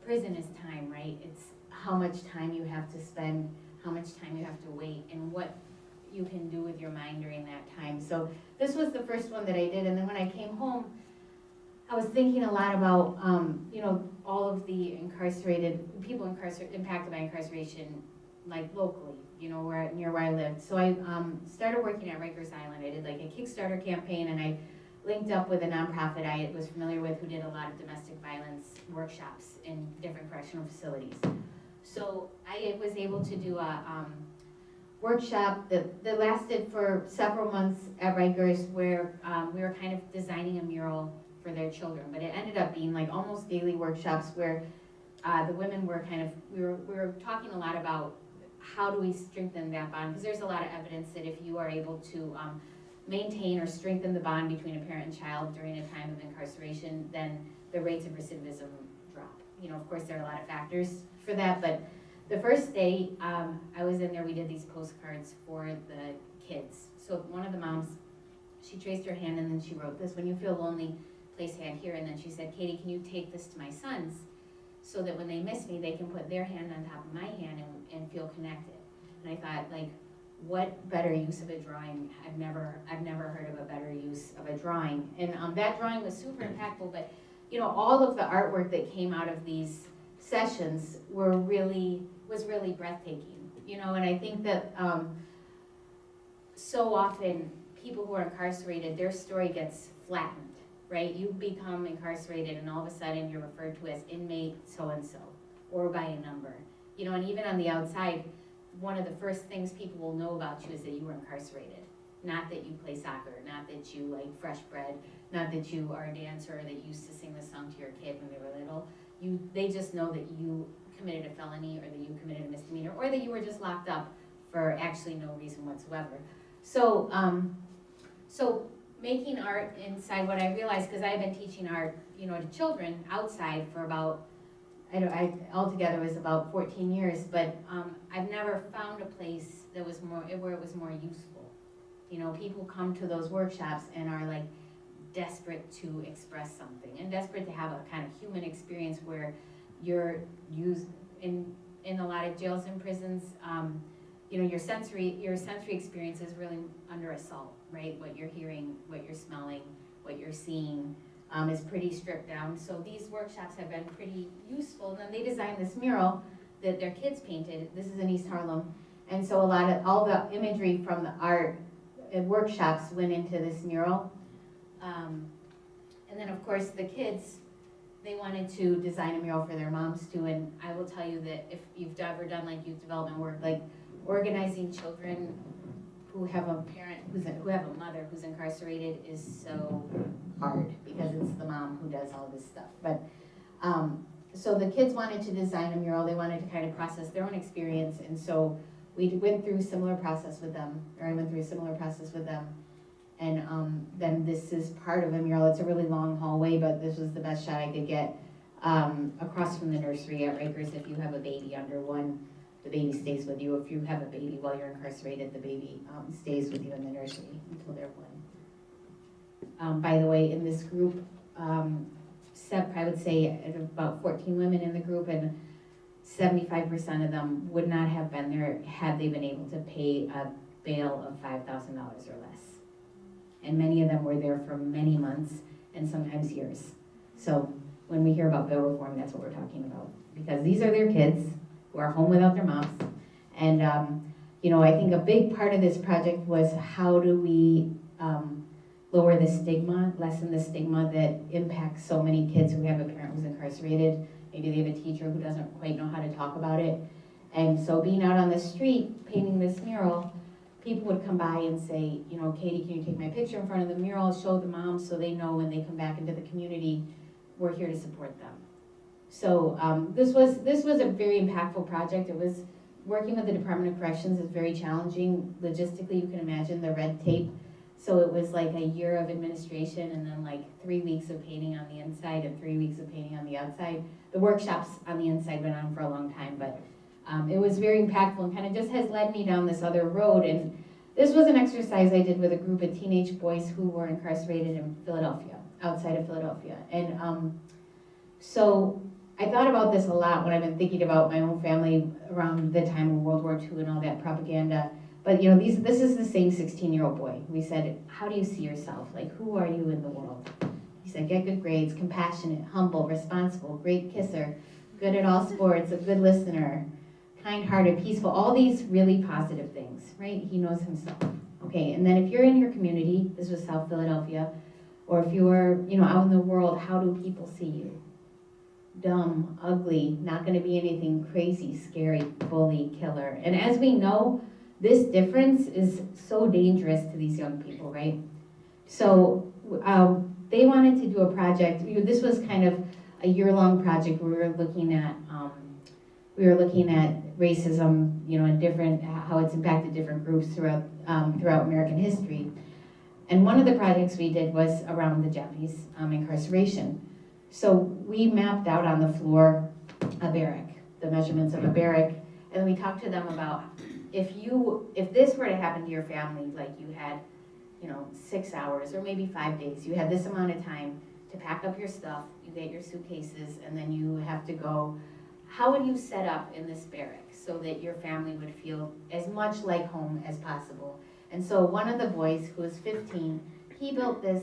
prison is time, right? It's how much time you have to spend, how much time you have to wait, and what you can do with your mind during that time. So this was the first one that I did, and then when I came home, I was thinking a lot about, you know, all of the incarcerated, people impacted by incarceration, like locally, you know, near where I lived. So I started working at Rikers Island. I did like a Kickstarter campaign, and I linked up with a nonprofit I was familiar with who did a lot of domestic violence workshops in different correctional facilities. So I was able to do a workshop that lasted for several months at Rikers, where we were kind of designing a mural for their children, but it ended up being like almost daily workshops where the women were kind of, we were talking a lot about how do we strengthen that bond, because there's a lot of evidence that if you are able to maintain or strengthen the bond between a parent and child during a time of incarceration, then the rates of recidivism drop. You know, of course, there are a lot of factors for that, but the first day I was in there, we did these postcards for the kids. So one of the moms, she traced her hand and then she wrote this: when you feel lonely, place hand here. And then she said, Katie, can you take this to my sons so that when they miss me, they can put their hand on top of my hand and feel connected. And I thought, like, what better use of a drawing? I've never heard of a better use of a drawing. And that drawing was super impactful, but you know, all of the artwork that came out of these sessions was really breathtaking. You know, and I think that so often people who are incarcerated, their story gets flattened, right? You become incarcerated and all of a sudden you're referred to as inmate so-and-so or by a number. You know, and even on the outside, one of the first things people will know about you is that you were incarcerated. Not that you play soccer, not that you like fresh bread, not that you are a dancer that used to sing the song to your kid when they were little. They just know that you committed a felony or that you committed a misdemeanor or that you were just locked up for actually no reason whatsoever. So, so making art inside, what I realized, because I've been teaching art, you know, to children outside for about, I altogether was about 14 years, but I've never found a place that was where it was more useful. You know, people come to those workshops and are like desperate to express something and desperate to have a kind of human experience where you're used in a lot of jails and prisons. You know, your sensory experience is really under assault, right? What you're hearing, what you're smelling, what you're seeing is pretty stripped down. So these workshops have been pretty useful. And then they designed this mural that their kids painted. This is in East Harlem. And so all the imagery from the art workshops went into this mural. And then of course the kids, they wanted to design a mural for their moms too. And I will tell you that if you've ever done like youth development work, like organizing children who have a parent who have a mother who's incarcerated is so hard because it's the mom who does all this stuff. But so the kids wanted to design a mural. They wanted to kind of process their own experience, and so we went through a similar process with them, or I went through a similar process with them. And then this is part of a mural. It's a really long hallway, but this was the best shot I could get across from the nursery at Rikers. If you have a baby under one, the baby stays with you. If you have a baby while you're incarcerated, the baby stays with you in the nursery until they're one. By the way, in this group, I would say about 14 women in the group, and 75% of them would not have been there had they been able to pay a bail of $5,000 or less. And many of them were there for many months and sometimes years. So when we hear about bail reform, that's what we're talking about. Because these are their kids who are home without their moms. And, you know, I think a big part of this project was how do we lower the stigma, lessen the stigma that impacts so many kids who have a parent who's incarcerated. Maybe they have a teacher who doesn't quite know how to talk about it. And so being out on the street, painting this mural, people would come by and say, you know, Katie, can you take my picture in front of the mural, show the moms so they know when they come back into the community, we're here to support them. So this was a very impactful project. It was working with the Department of Corrections is very challenging. Logistically, you can imagine the red tape. So it was like a year of administration and then like 3 weeks of painting on the inside and 3 weeks of painting on the outside. The workshops on the inside went on for a long time, but it was very impactful and kind of just has led me down this other road. And this was an exercise I did with a group of teenage boys who were incarcerated in Philadelphia, outside of Philadelphia. And so I thought about this a lot when I've been thinking about my own family around the time of World War II and all that propaganda. But you know, this is the same 16-year-old boy. We said, how do you see yourself? Like, who are you in the world? He said, get good grades, compassionate, humble, responsible, great kisser, good at all sports, a good listener, kind-hearted, peaceful, all these really positive things, right? He knows himself. Okay, and then if you're in your community, this was South Philadelphia, or if you're, you know, out in the world, how do people see you? Dumb, ugly, not gonna be anything crazy, scary, bully, killer. And as we know, this difference is so dangerous to these young people, right? So they wanted to do a project. This was kind of a year-long project where we were looking at racism, you know, and different how it's impacted different groups throughout American history. And one of the projects we did was around the Japanese incarceration. So we mapped out on the floor a barrack, the measurements of a barrack, and we talked to them about if this were to happen to your family, like you had, you know, 6 hours or maybe 5 days, you had this amount of time to pack up your stuff, you get your suitcases, and then you have to go. How would you set up in this barrack so that your family would feel as much like home as possible? And so one of the boys, who was 15, he built this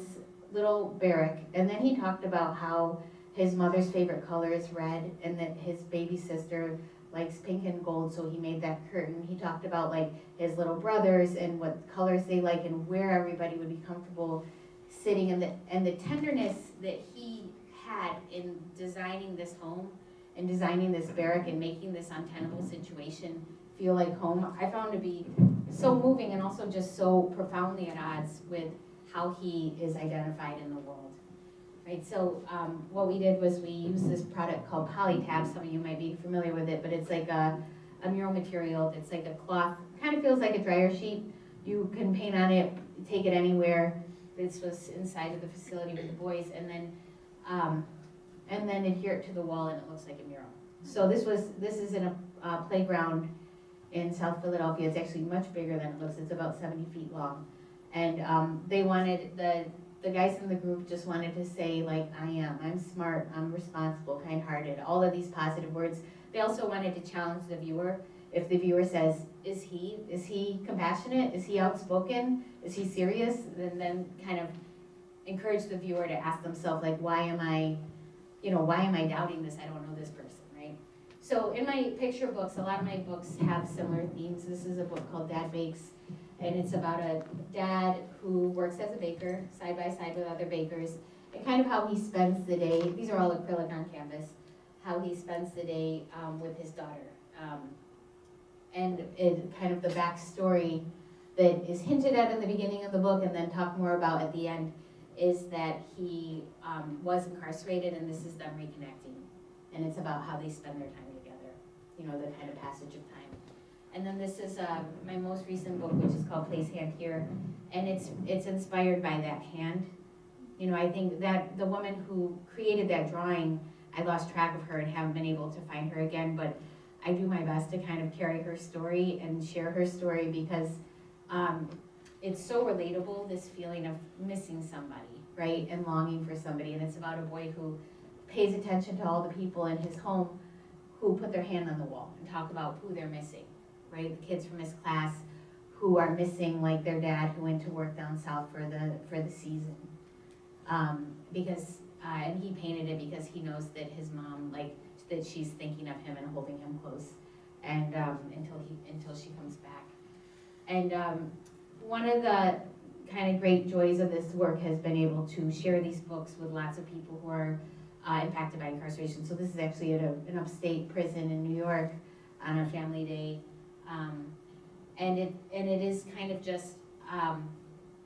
little barrack, and then he talked about how his mother's favorite color is red, and that his baby sister likes pink and gold, so he made that curtain. He talked about like his little brothers and what colors they like and where everybody would be comfortable sitting, and the tenderness that he had in designing this home and designing this barrack and making this untenable situation feel like home, I found to be so moving and also just so profoundly at odds with how he is identified in the world. Right, so what we did was we used this product called Polytab. Some of you might be familiar with it, but it's like a mural material. It's like a cloth, kind of feels like a dryer sheet. You can paint on it, take it anywhere. This was inside of the facility with the boys, and then adhere it to the wall, and it looks like a mural. So this is in a playground in South Philadelphia. It's actually much bigger than it looks. It's about 70 feet long, and they wanted the guys in the group just wanted to say, like, I'm smart, I'm responsible, kind-hearted, all of these positive words. They also wanted to challenge the viewer. If the viewer says, is he compassionate? Is he outspoken? Is he serious? Then kind of encourage the viewer to ask themselves, like, why am I doubting this? I don't know this person, right? So in my picture books, a lot of my books have similar themes. This is a book called Dad Bakes, and it's about a dad who works as a baker side by side with other bakers, and kind of how he spends the day. These are all acrylic on canvas. How he spends the day with his daughter, and kind of the backstory that is hinted at in the beginning of the book, and then talked more about at the end, is that he was incarcerated, and this is them reconnecting, and it's about how they spend their time together. You know, the kind of passage of time. And then this is my most recent book, which is called Place Hand Here, and it's inspired by that hand. You know, I think that the woman who created that drawing, I lost track of her and haven't been able to find her again, but I do my best to kind of carry her story and share her story because it's so relatable, this feeling of missing somebody, right, and longing for somebody. And it's about a boy who pays attention to all the people in his home who put their hand on the wall and talk about who they're missing. Right, the kids from his class who are missing, like their dad who went to work down south for the season, and he painted it because he knows that his mom, like, that she's thinking of him and holding him close, and until she comes back. And one of the kind of great joys of this work has been able to share these books with lots of people who are impacted by incarceration. So this is actually at an upstate prison in New York on a family day. And it is kind of just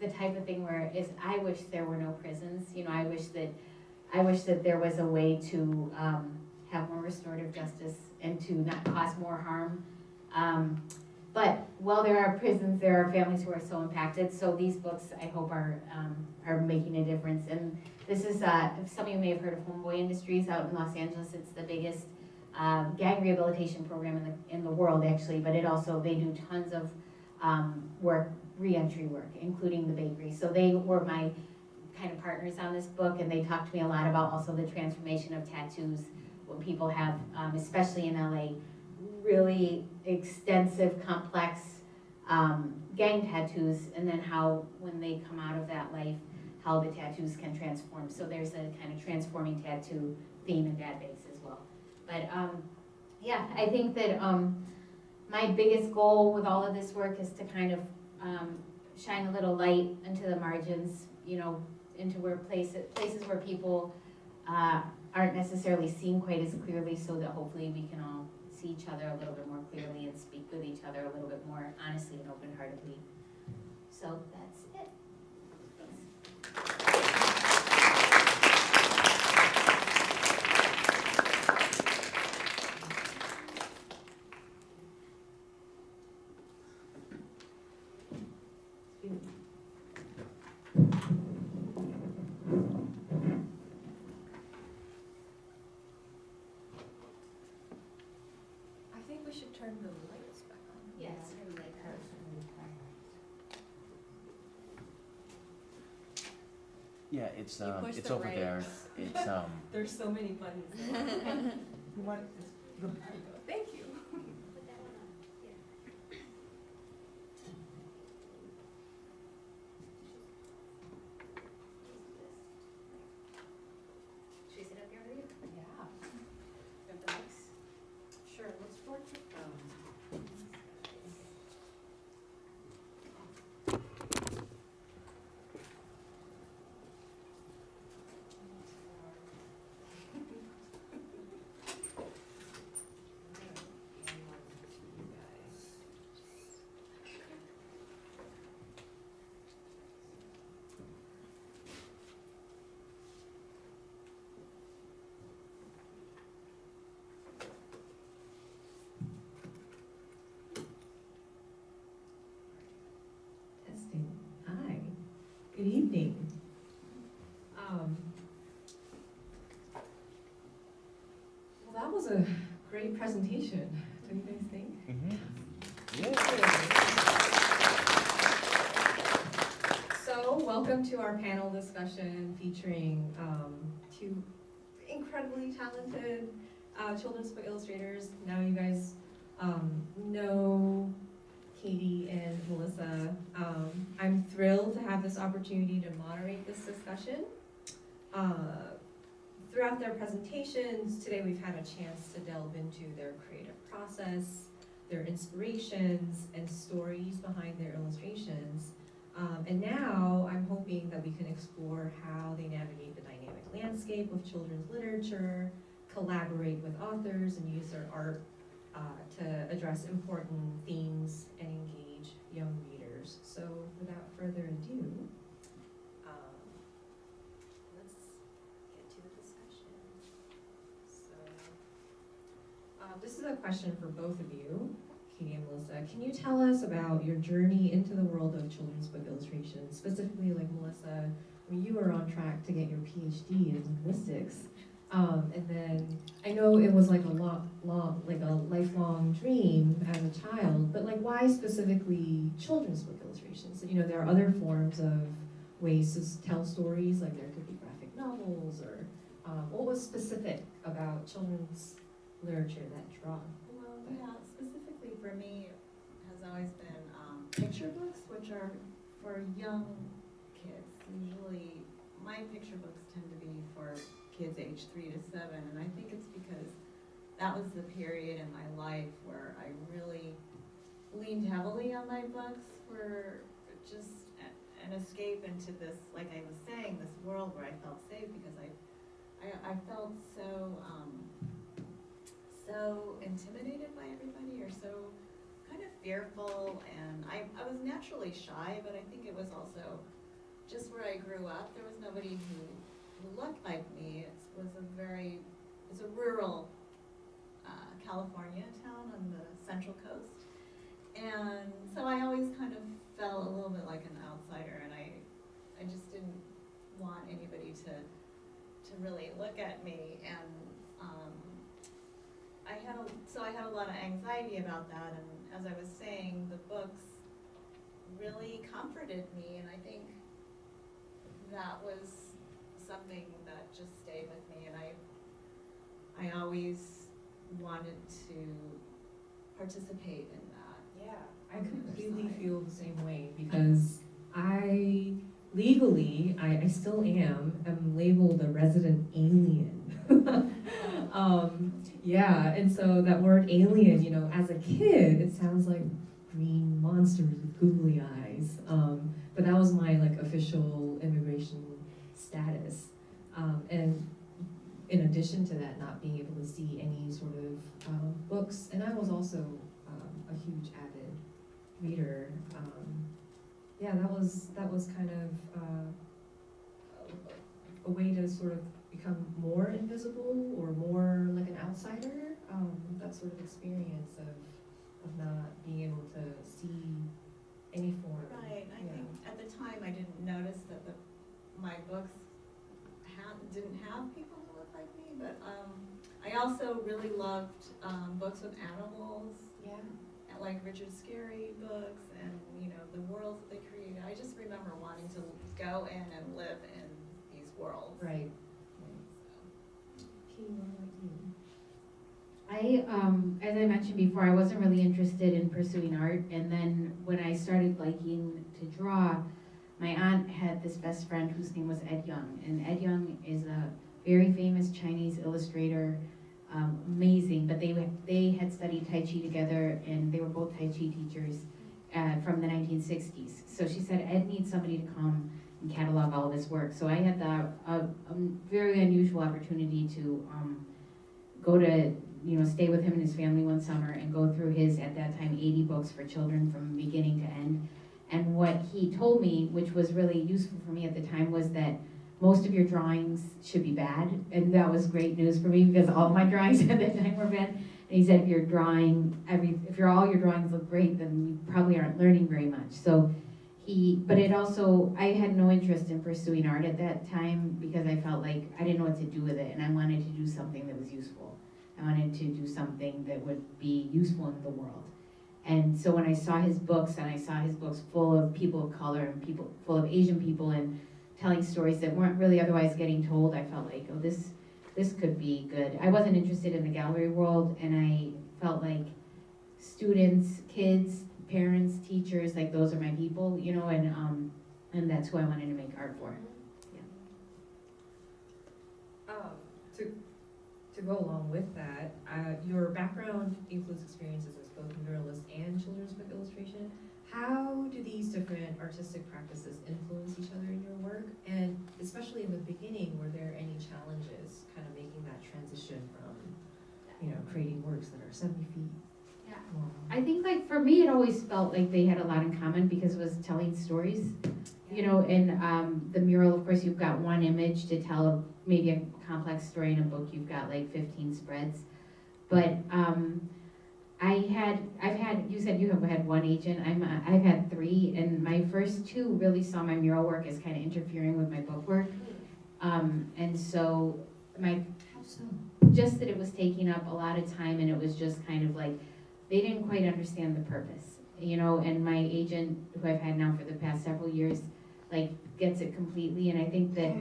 the type of thing where I wish there were no prisons. You know, I wish that there was a way to have more restorative justice and to not cause more harm But while there are prisons, there are families who are so impacted. So these books, I hope, are making a difference. And this is, some of you may have heard of Homeboy Industries out in Los Angeles. It's the biggest gang rehabilitation program in the world, actually. But they do tons of work, reentry work, including the bakery. So they were my kind of partners on this book, and they talked to me a lot about also the transformation of tattoos when people have, especially in LA, really extensive, complex gang tattoos, and then how, when they come out of that life, how the tattoos can transform. So there's a kind of transforming tattoo theme in Bad Base as well. But yeah, I think that my biggest goal with all of this work is to kind of shine a little light into the margins, into where places where people aren't necessarily seen quite as clearly, so that hopefully we can all see each other a little bit more clearly and speak with each other a little bit more honestly and open-heartedly. So that's it.
I think we should turn the lights back on.
Yes.
Yeah, it's
You push
it's
the
over
right.
there. It's
There's so many buttons.
You want,
There you go. Thank you.
Should we sit up here with you?
Yeah.
Grab the mics?
Sure, let's work it.
Testing. Hi. Good evening. Well, that was a great presentation. What do you guys think? So, welcome to our panel discussion featuring two incredibly talented children's book illustrators. Now you guys know Katie and Melissa. I'm thrilled to have this opportunity to moderate this discussion. Throughout their presentations today, we've had a chance to delve into their creative process, their inspirations, and stories behind their illustrations. And now I'm hoping that we can explore how they navigate the dynamic landscape of children's literature, collaborate with authors, and use their art to address important themes and engage young readers. So without further ado, let's get to the discussion. So this is a question for both of you, Katie and Melissa. Can you tell us about your journey into the world of children's book illustration? Specifically, like Melissa, when you were on track to get your PhD in linguistics. And then I know it was like a lifelong dream as a child, but like why specifically children's book illustrations? You know, there are other forms of ways to tell stories, like there could be graphic novels or what was specific about children's literature that draw?
Well, yeah, specifically for me, has always been picture books, which are for young kids. Usually, my picture books tend to be for kids aged 3 to 7, and I think it's because that was the period in my life where I really leaned heavily on my books for just an escape into this, like I was saying, this world where I felt safe because I felt so intimidated by everybody, or so kind of fearful, and I was naturally shy, but I think it was also just where I grew up. There was nobody who looked like me. It's a rural California town on the Central Coast. And so I always kind of felt a little bit like an outsider, and I just didn't want anybody to really look at me. And I had a lot of anxiety about that. And as I was saying, the books really comforted me, and I think that was something that just stayed with me. And I always wanted to participate in that.
Yeah.
I completely feel the same way because I legally, I still am labeled a resident alien. Yeah, and so that word alien, you know, as a kid, it sounds like green monsters with googly eyes. But that was my like official immigration status. And in addition to that, not being able to see any sort of books, and I was also a huge avid reader. Yeah, that was kind of a way to sort of become more invisible or more like an outsider. That sort of experience of not being able to see any form.
Right, I
Yeah.
think at the time I didn't notice that my books didn't have people who looked like me, but I also really loved books with animals,
Yeah.
like Richard Scarry books, and you know the worlds that they created. I just remember wanting to go in and live in these worlds.
Right.
So.
Katie, what about you?
As I mentioned before, I wasn't really interested in pursuing art, and then when I started liking to draw, my aunt had this best friend whose name was Ed Young, and Ed Young is a very famous Chinese illustrator, amazing, but they had studied Tai Chi together, and they were both Tai Chi teachers from the 1960s. So she said, Ed needs somebody to come and catalog all of his work. So I had a very unusual opportunity to go to, stay with him and his family one summer and go through his, at that time, 80 books for children from beginning to end. And what he told me, which was really useful for me at the time, was that most of your drawings should be bad. And that was great news for me because all my drawings at that time were bad. And he said, if all your drawings look great, then you probably aren't learning very much. So I had no interest in pursuing art at that time because I felt like I didn't know what to do with it, and I wanted to do something that was useful. I wanted to do something that would be useful in the world. And so when I saw his books, and I saw his books full of people of color and full of Asian people and telling stories that weren't really otherwise getting told, I felt like, oh, this could be good. I wasn't interested in the gallery world, and I felt like students, kids, parents, teachers, like those are my people, and that's who I wanted to make art for.
To go along with that, your background includes experiences as both muralist and children's book illustration. How do these different artistic practices influence each other in your work? And especially in the beginning, were there any challenges kind of making that transition from, creating works that are 70 feet long?
I think for me, it always felt like they had a lot in common because it was telling stories, and the mural, of course, you've got one image to tell maybe a complex story. In a book, you've got like 15 spreads. But you said you have had one agent. I've had 3, and my first 2 really saw my mural work as kind of interfering with my book work. And so just that it was taking up a lot of time, and it was just kind of like, they didn't quite understand the purpose, and my agent, who I've had now for the past several years, gets it completely. And I think that,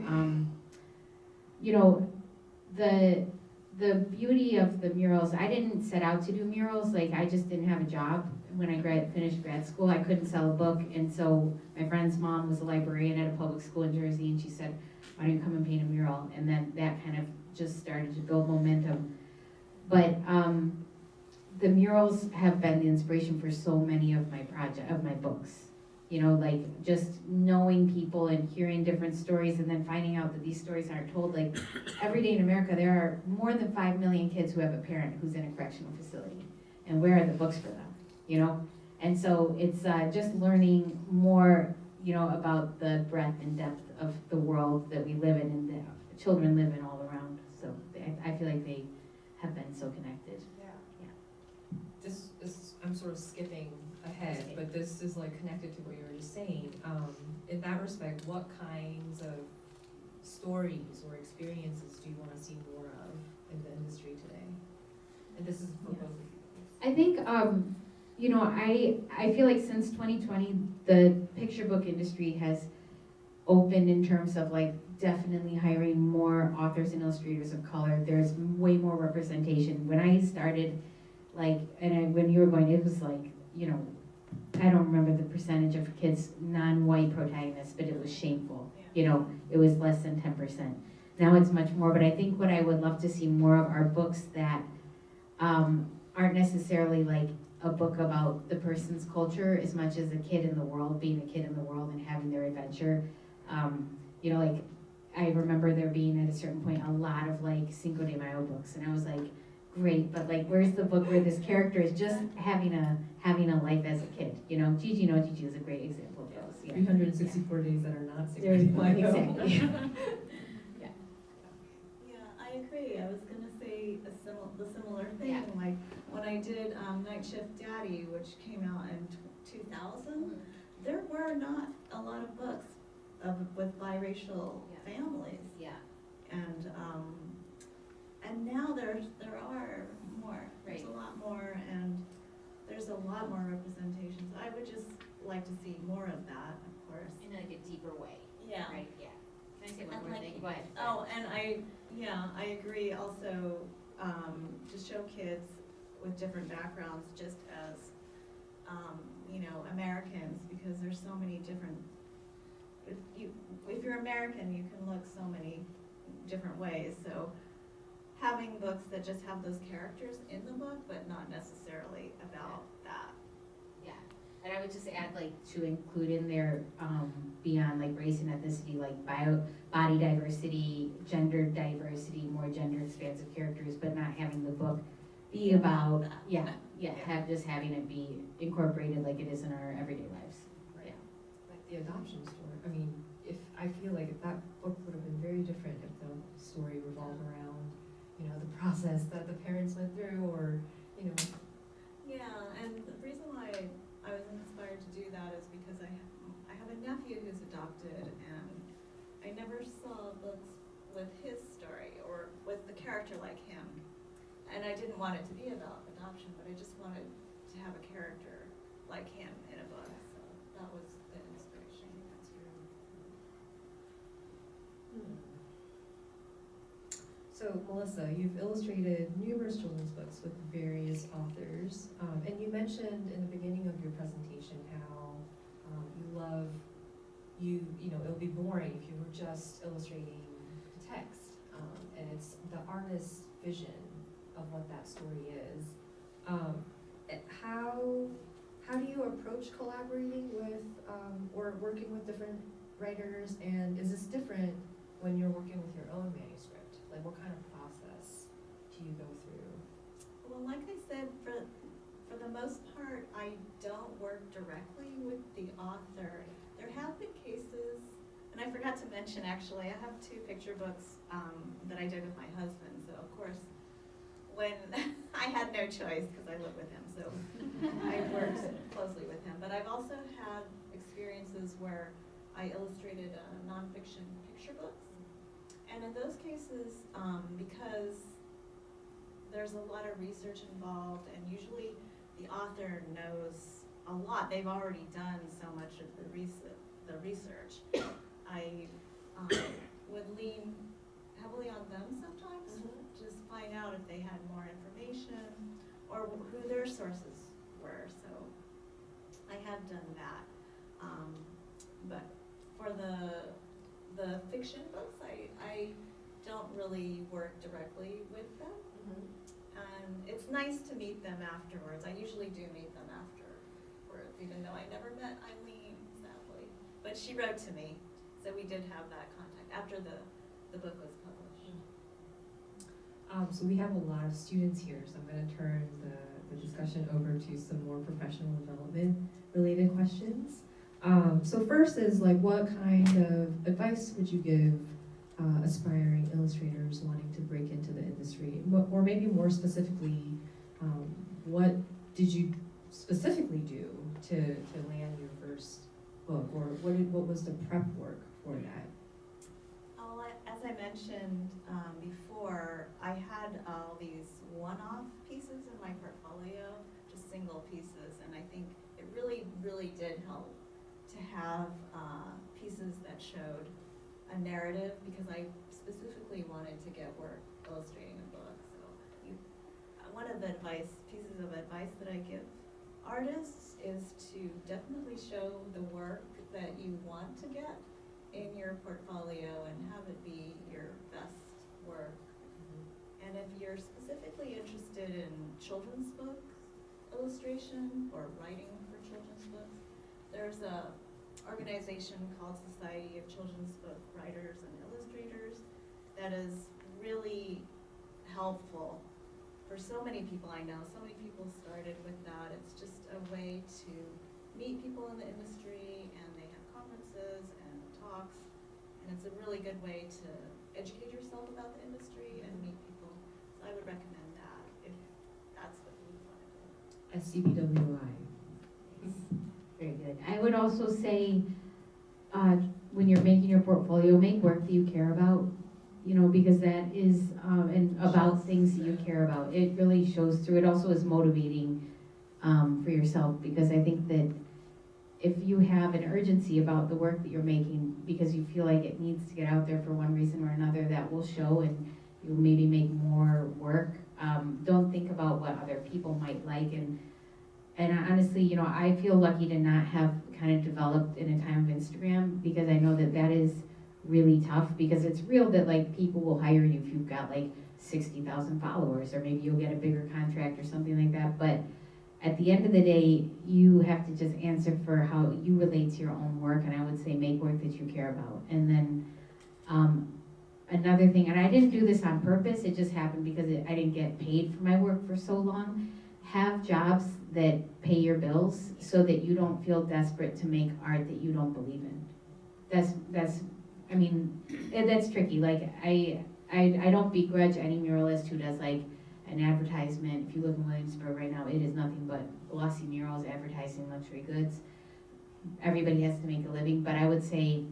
the beauty of the murals, I didn't set out to do murals, I just didn't have a job. When I finished grad school, I couldn't sell a book, and so my friend's mom was a librarian at a public school in Jersey, and she said, why don't you come and paint a mural? And then that kind of just started to build momentum. But the murals have been the inspiration for so many of my books. Just knowing people and hearing different stories, and then finding out that these stories aren't told. Every day in America, there are more than 5 million kids who have a parent who's in a correctional facility. And where are the books for them, And so it's just learning more, about the breadth and depth of the world that we live in and that children live in all around. So I feel like they have been so connected.
Yeah.
this is, I'm sort of skipping ahead, but this is like connected to what you were just saying. In that respect, what kinds of stories or experiences do you want to see more of in the industry today? And this is for both of you.
I think, you know, I feel like since 2020, the picture book industry has opened in terms of like definitely hiring more authors and illustrators of color. There's way more representation. When I started, like, when you were going, it was like, you know, I don't remember the percentage of kids, non-white protagonists, but it was shameful. You know, it was less than 10%. Now it's much more, but I think what I would love to see more of are books that aren't necessarily like a book about the person's culture as much as a kid in the world, being a kid in the world and having their adventure. You know, like, I remember there being at a certain point a lot of like Cinco de Mayo books, and I was like, great, but like, where's the book where this character is just having a life as a kid? You know, Gigi No Gigi is a great example of those. Yeah.
364 days that are not
There's
65.
exactly.
Yeah, I agree. I was gonna say the similar thing.
Yeah.
Like when I did Night Shift Daddy, which came out in 2000, there were not a lot of books with biracial
Yeah.
families,
Yeah.
and now there are more. There's
Right.
a lot more, and there's a lot more representations. I would just like to see more of that, of course.
In like a deeper way.
Yeah.
Right, yeah. Can I say one
And
more
like-
thing? Go ahead.
Oh, and I agree also, to show kids with different backgrounds just as, you know, Americans, because there's so many different, if you're American, you can look so many different ways, so having books that just have those characters in the book, but not necessarily about that.
Yeah, and I would just add like to include in there, beyond like race and ethnicity, like body diversity, gender diversity, more gender expansive characters, but not having the book be about, having it be incorporated like it is in our everyday lives.
Right. Like the adoption story. I mean, I feel like if that book would have been very different if the story revolved around, you know, the process that the parents went through, or, you know.
Yeah, and the reason why I was inspired to do that is because I have a nephew who's adopted, and I never saw books with his story or with the character like him. And I didn't want it to be about adoption, but I just wanted to have a character like him in a book, so that was the inspiration.
So Melissa, you've illustrated numerous children's books with various authors, and you mentioned in the beginning of your presentation how you know, it would be boring if you were just illustrating text, and it's the artist's vision of what that story is. How do you approach collaborating with or working with different writers, and is this different when you're working with your own manuscript? Like, what kind of process do you go through?
Well, like I said, for the most part, I don't work directly with the author. There have been cases, and I forgot to mention, actually, I have 2 picture books that I did with my husband, so of course, when I had no choice because I live with him, so I worked closely with him. But I've also had experiences where I illustrated nonfiction picture books. And in those cases, because there's a lot of research involved, and usually the author knows a lot, they've already done so much of the research, I would lean heavily on them sometimes, just find out if they had more information or who their sources were. So I have done that. But for the fiction books, I don't really work directly with them. And it's nice to meet them afterwards. I usually do meet them afterwards, even though I never met Eileen, sadly. But she wrote to me, so we did have that contact after the book was published.
So we have a lot of students here, so I'm going to turn the discussion over to some more professional development related questions. So first is like, what kind of advice would you give aspiring illustrators wanting to break into the industry? Or maybe more specifically, what did you specifically do to land your first book, or what was the prep work for that?
Oh, as I mentioned before, I had all these one-off pieces in my portfolio, just single pieces, and I think it really, really did help to have pieces that showed a narrative, because I specifically wanted to get work illustrating a book. So one of the pieces of advice that I give artists is to definitely show the work that you want to get in your portfolio and have it be your best work. And if you're specifically interested in children's book illustration or writing for children's books, there's a organization called Society of Children's Book Writers and Illustrators that is really helpful for so many people I know. So many people started with that. It's just a way to meet people in the industry, and they have conferences and talks, and it's a really good way to educate yourself about the industry and meet people. So I would recommend that if that's what you want to do.
SCBWI.
Very good. I would also say, when you're making your portfolio, make work that you care about, because that is, and about things that you care about. It really shows through. It also is motivating for yourself, because I think that if you have an urgency about the work that you're making because you feel like it needs to get out there for one reason or another, that will show, and you'll maybe make more work. Don't think about what other people might like, and honestly, I feel lucky to not have kind of developed in a time of Instagram, because I know that is really tough, because it's real that like people will hire you if you've got like 60,000 followers, or maybe you'll get a bigger contract or something like that. But at the end of the day, you have to just answer for how you relate to your own work, and I would say make work that you care about. And then another thing, and I didn't do this on purpose, it just happened because I didn't get paid for my work for so long. Have jobs that pay your bills so that you don't feel desperate to make art that you don't believe in. That's tricky. Like I don't begrudge any muralist who does like an advertisement. If you look in Williamsburg right now, it is nothing but glossy murals advertising luxury goods. Everybody has to make a living, but I would say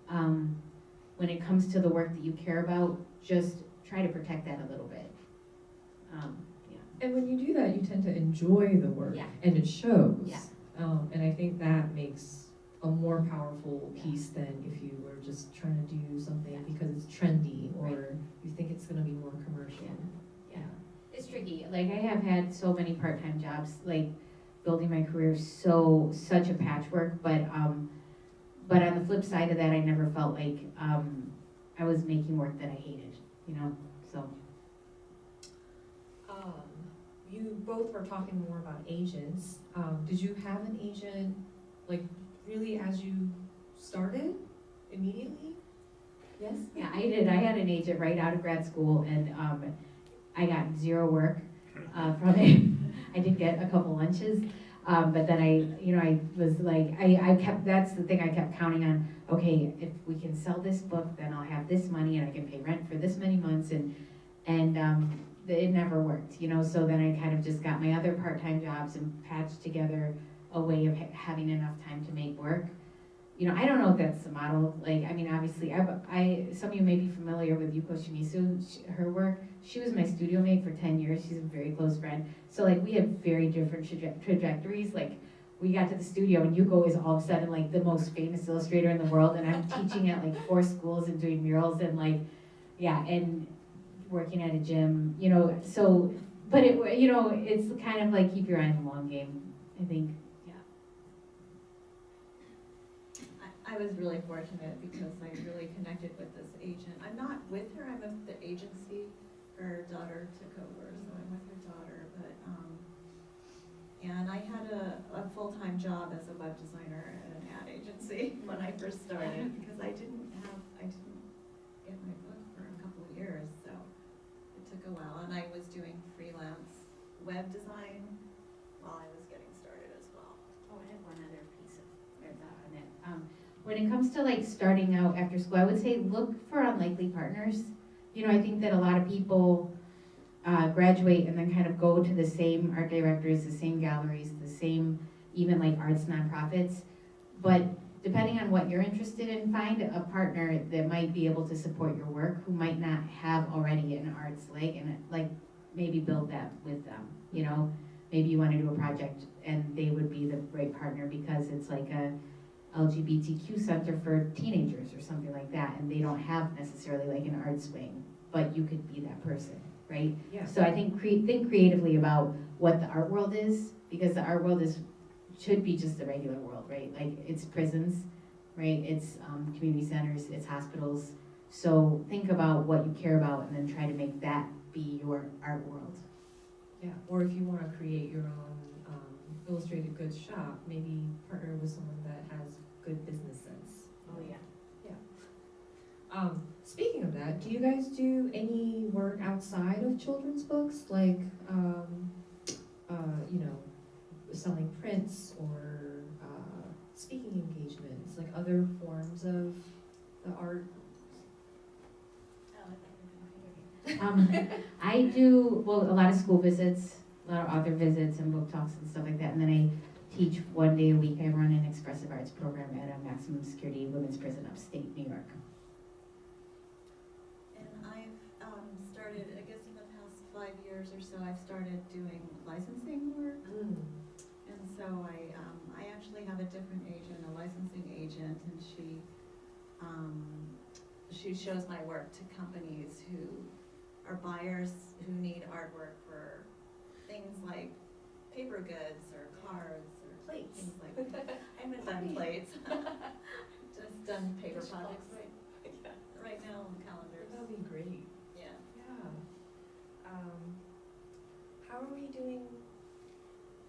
when it comes to the work that you care about, just try to protect that a little bit.
And when you do that, you tend to enjoy the work,
Yeah.
and it shows.
Yeah.
And I think that makes a more powerful piece than if you were just trying to do something because it's trendy, or you think it's going to be more commercial.
Yeah. It's tricky. Like I have had so many part-time jobs, like building my career such a patchwork, but on the flip side of that, I never felt like I was making work that I hated, so.
You both were talking more about agents. Did you have an agent, like, really as you started, immediately? Yes?
Yeah, I did. I had an agent right out of grad school, and I got zero work from it. I did get a couple lunches, but then I was like, that's the thing I kept counting on. Okay, if we can sell this book, then I'll have this money, and I can pay rent for this many months, and it never worked, so then I kind of just got my other part-time jobs and patched together a way of having enough time to make work. I don't know if that's the model. Obviously, some of you may be familiar with Yuko Shimizu, her work. She was my studio mate for 10 years. She's a very close friend. So, we have very different trajectories. We got to the studio, and Yuko is all of a sudden, the most famous illustrator in the world, and I'm teaching at, 4 schools and doing murals, and, and working at a gym, so, but it's kind of keep your eye on the long game, I think.
I was really fortunate because I really connected with this agent. I'm not with her, I'm with the agency. Her daughter took over, so I'm with her daughter. But and I had a full-time job as a web designer at an ad agency when I first started, because I didn't get my book for a couple of years, so it took a while. And I was doing freelance web design while I was getting started as well.
Oh, I have one other piece of thought on it. When it comes to starting out after school, I would say look for unlikely partners. I think that a lot of people, graduate and then kind of go to the same art directors, the same galleries, the same even like arts nonprofits. But depending on what you're interested in, find a partner that might be able to support your work, who might not have already an arts leg, and like maybe build that with them, you know? Maybe you wanna do a project and they would be the right partner because it's like a LGBTQ center for teenagers or something like that, and they don't have necessarily like an arts wing, but you could be that person, right?
Yeah.
So I think think creatively about what the art world is, because the art world should be just the regular world, right? Like it's prisons, right? It's community centers, it's hospitals. So think about what you care about and then try to make that be your art world.
Yeah, or if you want to create your own illustrated goods shop, maybe partner with someone that has good business sense.
Oh, yeah.
Speaking of that, do you guys do any work outside of children's books, like, you know, selling prints or speaking engagements, like other forms of the art?
I do, well, a lot of school visits, a lot of author visits and book talks and stuff like that. And then I teach 1 day a week. I run an expressive arts program at a maximum security women's prison upstate New York.
And I've started, I guess in the past 5 years or so, I've started doing licensing work. And so I actually have a different agent, a licensing agent, and she shows my work to companies who are buyers who need artwork for things like paper goods or cards or
Plates.
things like that. I haven't done plates, just done paper projects right now on calendars.
That would be great.
Yeah.
Yeah. How are we doing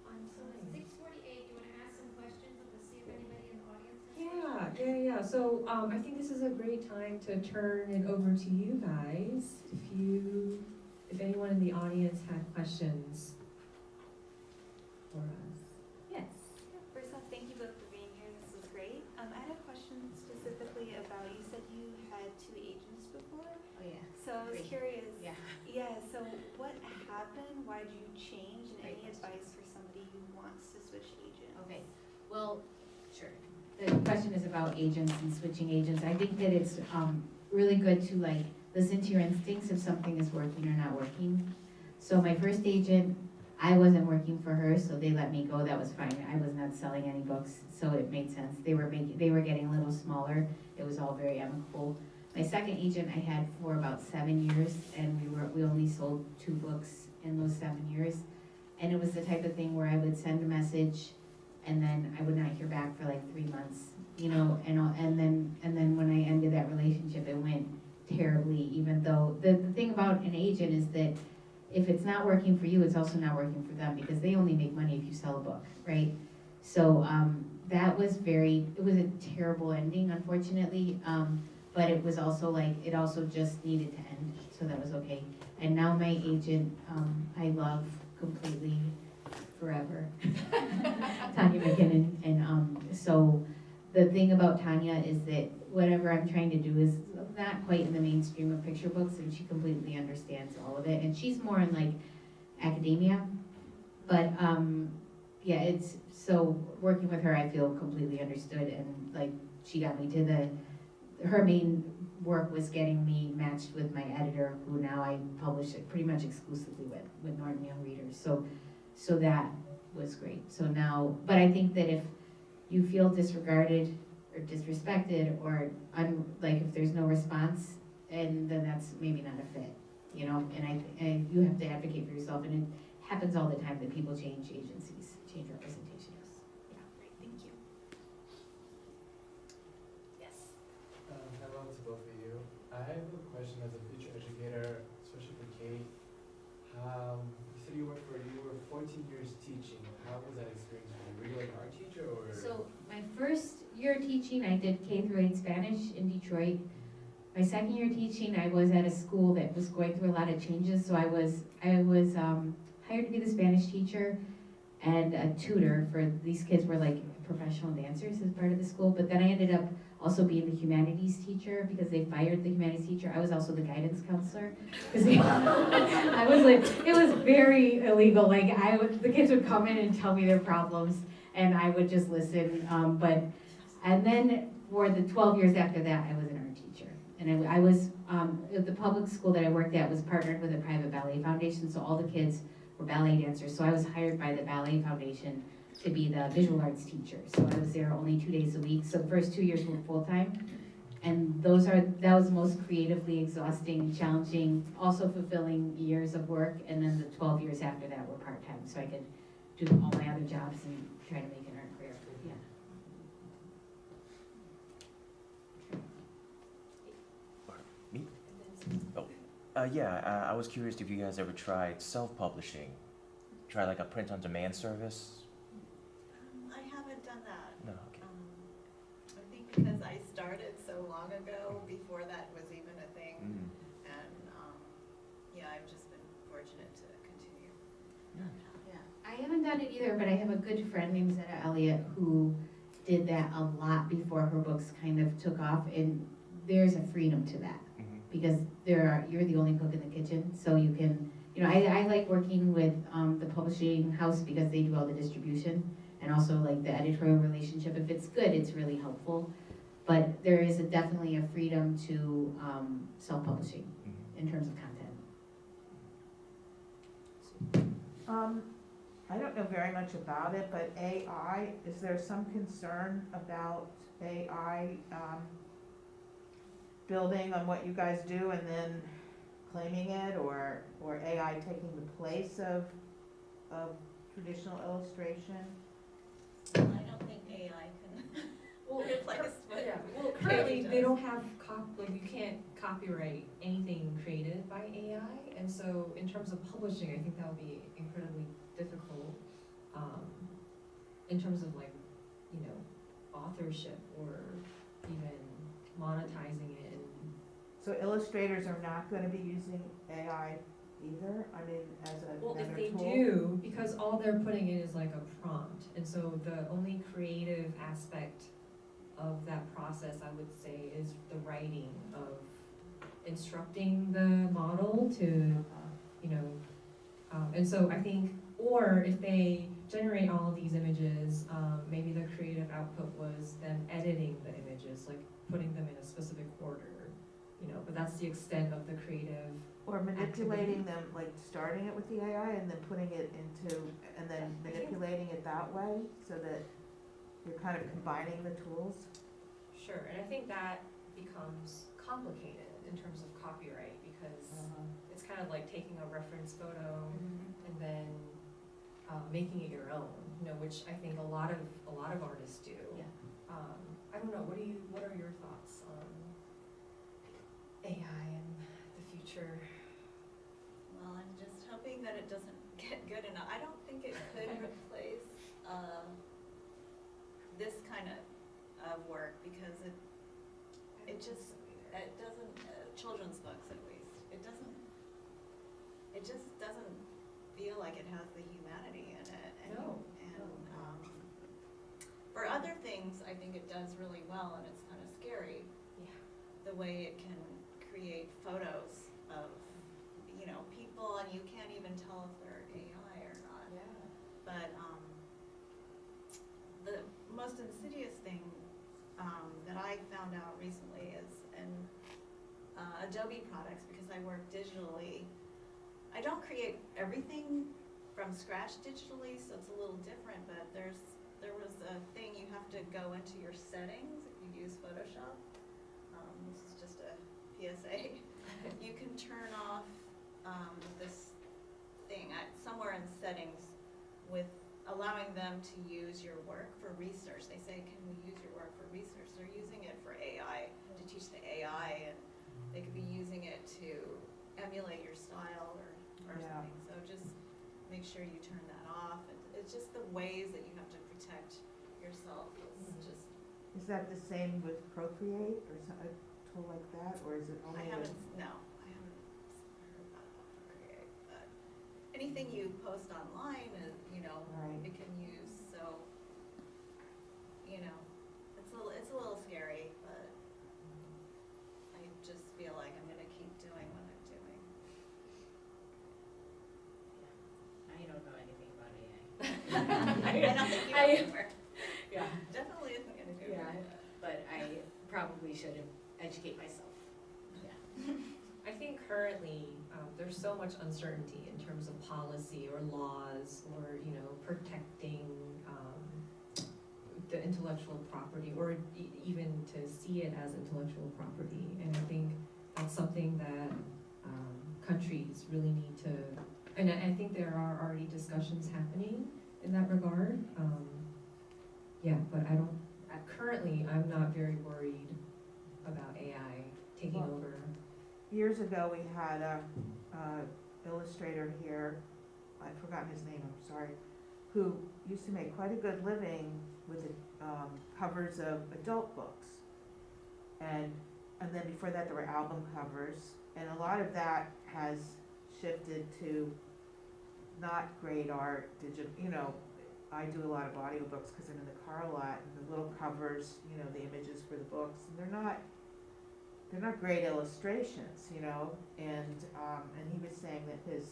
on
So
time?
6:48, do you wanna ask some questions and see if anybody in the audience has?
Yeah. So I think this is a great time to turn it over to you guys. If anyone in the audience had questions for us. Yes.
First off, thank you both for being here. This was great. I had a question specifically about, you said you had 2 agents before.
Oh, yeah.
So I was
Great.
curious.
Yeah.
Yeah, so what happened? Why did you change? And
Great
any
question.
advice for somebody who wants to switch agents?
Okay, well, sure. The question is about agents and switching agents. I think that it's really good to like listen to your instincts if something is working or not working. So my first agent, I wasn't working for her, so they let me go. That was fine. I was not selling any books, so it made sense. They were getting a little smaller. It was all very amicable. My second agent I had for about 7 years, and we only sold 2 books in those 7 years. And it was the type of thing where I would send a message, and then I would not hear back for like 3 months, you know. And then when I ended that relationship, it went terribly. Even though the thing about an agent is that if it's not working for you, it's also not working for them, because they only make money if you sell a book, right? So that was it was a terrible ending, unfortunately. But it was also like, it also just needed to end, so that was okay. And now my agent, I love completely forever, Tanya McKinnon. And so the thing about Tanya is that whatever I'm trying to do is not quite in the mainstream of picture books, and she completely understands all of it. And she's more in like academia, but yeah, it's, so working with her, I feel completely understood, and like she got me to her main work was getting me matched with my editor, who now I publish it pretty much exclusively with Norton Young Readers. So that was great. So now, but I think that if you feel disregarded or disrespected, or like if there's no response, and then that's maybe not a fit, you know. And you have to advocate for yourself, and it happens all the time that people change agencies, change representations. Yeah.
Great, thank you.
Yes.
Hello to both of you. I have a question as a future educator, especially for Kate. You said you were 14 years teaching. How was that experience for you? Were you like an art teacher or?
So my first year teaching, I did K-8 Spanish in Detroit. My second year teaching, I was at a school that was going through a lot of changes, so I was hired to be the Spanish teacher and a tutor for these kids. Were like professional dancers as part of the school, but then I ended up also being the humanities teacher, because they fired the humanities teacher, I was also the guidance counselor. 'Cause I was like, it was very illegal, like the kids would come in and tell me their problems, and I would just listen, and then for the 12 years after that, I was an art teacher. And I was, the public school that I worked at was partnered with a private ballet foundation, so all the kids were ballet dancers. So I was hired by the ballet foundation to be the visual arts teacher. So I was there only 2 days a week. So the first 2 years were full-time. And that was the most creatively exhausting, challenging, also fulfilling years of work. And then the 12 years after that were part-time. So I could do all my other jobs and try to make an art career. Yeah.
I was curious if you guys ever tried self-publishing. Try like a print-on-demand service?
I haven't done that.
No, okay.
I think because I started so long ago, before that was even a thing,
Mm.
and, yeah, I've just been fortunate to continue. Yeah.
I haven't done it either, but I have a good friend named Zetta Elliott who did that a lot before her books kind of took off, and there's a freedom to that.
Mhm.
Because you're the only cook in the kitchen, so you can, I like working with the publishing house because they do all the distribution and also like the editorial relationship. If it's good, it's really helpful. But there is definitely a freedom to self-publishing
Mhm.
in terms of content.
I don't know very much about it, but AI, is there some concern about AI building on what you guys do and then claiming it, or AI taking the place of traditional illustration?
I don't think AI can replace what.
Yeah, well, currently, they don't have you can't copyright anything created by AI, and so in terms of publishing, I think that would be incredibly difficult, in terms of authorship or even monetizing it.
So illustrators are not gonna be using AI either, I mean, as another tool?
Well, if they do, because all they're putting in is like a prompt, and so the only creative aspect of that process, I would say, is the writing of instructing the model to, and so I think, or if they generate all of these images, maybe the creative output was them editing the images, like putting them in a specific order, but that's the extent of the creative.
Or manipulating them, like starting it with the AI and then putting it into, and then manipulating it that way, so that you're kind of combining the tools?
Sure, and I think that becomes complicated in terms of copyright, because it's kind of like taking a reference photo and then making it your own, which I think a lot of artists do.
Yeah.
I don't know, what are your thoughts on AI and the future?
Well, I'm just hoping that it doesn't get good enough. I don't think it could replace this kind of work, because it doesn't, children's books at least, it just doesn't feel like it has the humanity in it. And for other things, I think it does really well, and it's kind of scary.
Yeah.
The way it can create photos of, people, and you can't even tell if they're AI or not.
Yeah.
But the most insidious thing that I found out recently is in Adobe products, because I work digitally. I don't create everything from scratch digitally, so it's a little different, but there was a thing you have to go into your settings if you use Photoshop. This is just a PSA. You can turn off this thing somewhere in settings with allowing them to use your work for research. They say, can we use your work for research? They're using it for AI, to teach the AI, and they could be using it to emulate your style or
Yeah.
something. So just make sure you turn that off. It's just the ways that you have to protect yourself. It's just,
Is that the same with Procreate or a tool like that, or is it only
I
with?
haven't heard about Procreate, but anything you post online is,
Right.
it can use, so, it's a little scary, but I don't think you
I-
anymore.
Yeah,
Definitely isn't gonna do it.
yeah, but I probably should educate myself.
I think currently, there's so much uncertainty in terms of policy or laws or, you know, protecting, the intellectual property or even to see it as intellectual property. And I think that's something that, countries really need to, and I think there are already discussions happening in that regard. Yeah, but I don't, currently, I'm not very worried about AI taking
Well,
over.
Years ago, we had a illustrator here, I've forgotten his name, I'm sorry, who used to make quite a good living with the covers of adult books. And then before that, there were album covers, and a lot of that has shifted to not great art, digital, you know, I do a lot of audiobooks because I'm in the car a lot, and the little covers, you know, the images for the books, and they're not great illustrations, you know, and he was saying that his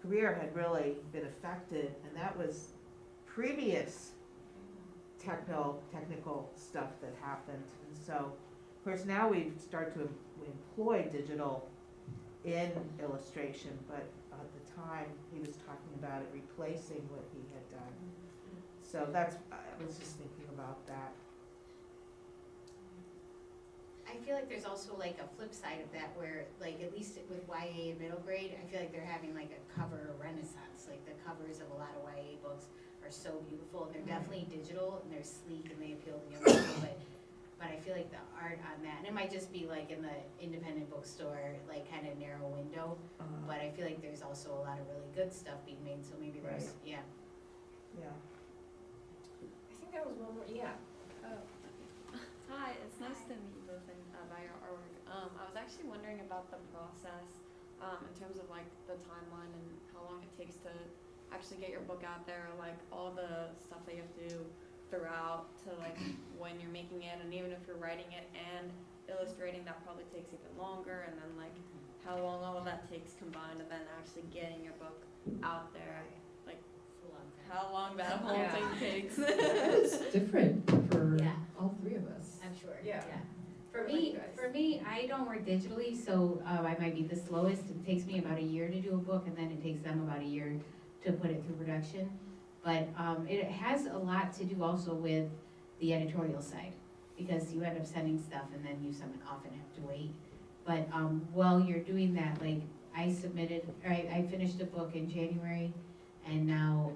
career had really been affected, and that was previous technical stuff that happened, and so, of course, now we start to employ digital in illustration, but at the time, he was talking about it replacing what he had done. So that's, I was just thinking about that.
I feel like there's also like a flip side of that where, like, at least with YA and middle grade, I feel like they're having like a cover renaissance. Like the covers of a lot of YA books are so beautiful. They're definitely digital and they're sleek and they appeal to young people, but I feel like the art on that, and it might just be like in the independent bookstore, like kind of narrow window, but I feel like there's also a lot of really good stuff being made, so maybe there's, yeah.
Yeah.
I think there was one more, yeah.
Hi, it's nice to meet you both and about your artwork. I was actually wondering about the process in terms of like the timeline and how long it takes to actually get your book out there, like all the stuff that you have to do throughout to like when you're making it, and even if you're writing it and illustrating, that probably takes even longer, and then like how long all of that takes combined, and then actually getting your book out there, like
It's a long time.
how long that whole
Yeah.
thing takes.
It's different for
Yeah.
all three of us.
I'm sure,
Yeah.
yeah. For
What
me,
about you guys?
for me, I don't work digitally, so I might be the slowest. It takes me about a year to do a book, and then it takes them about a year to put it through production. But it has a lot to do also with the editorial side, because you end up sending stuff and then you often have to wait. But while you're doing that, like I finished a book in January, and now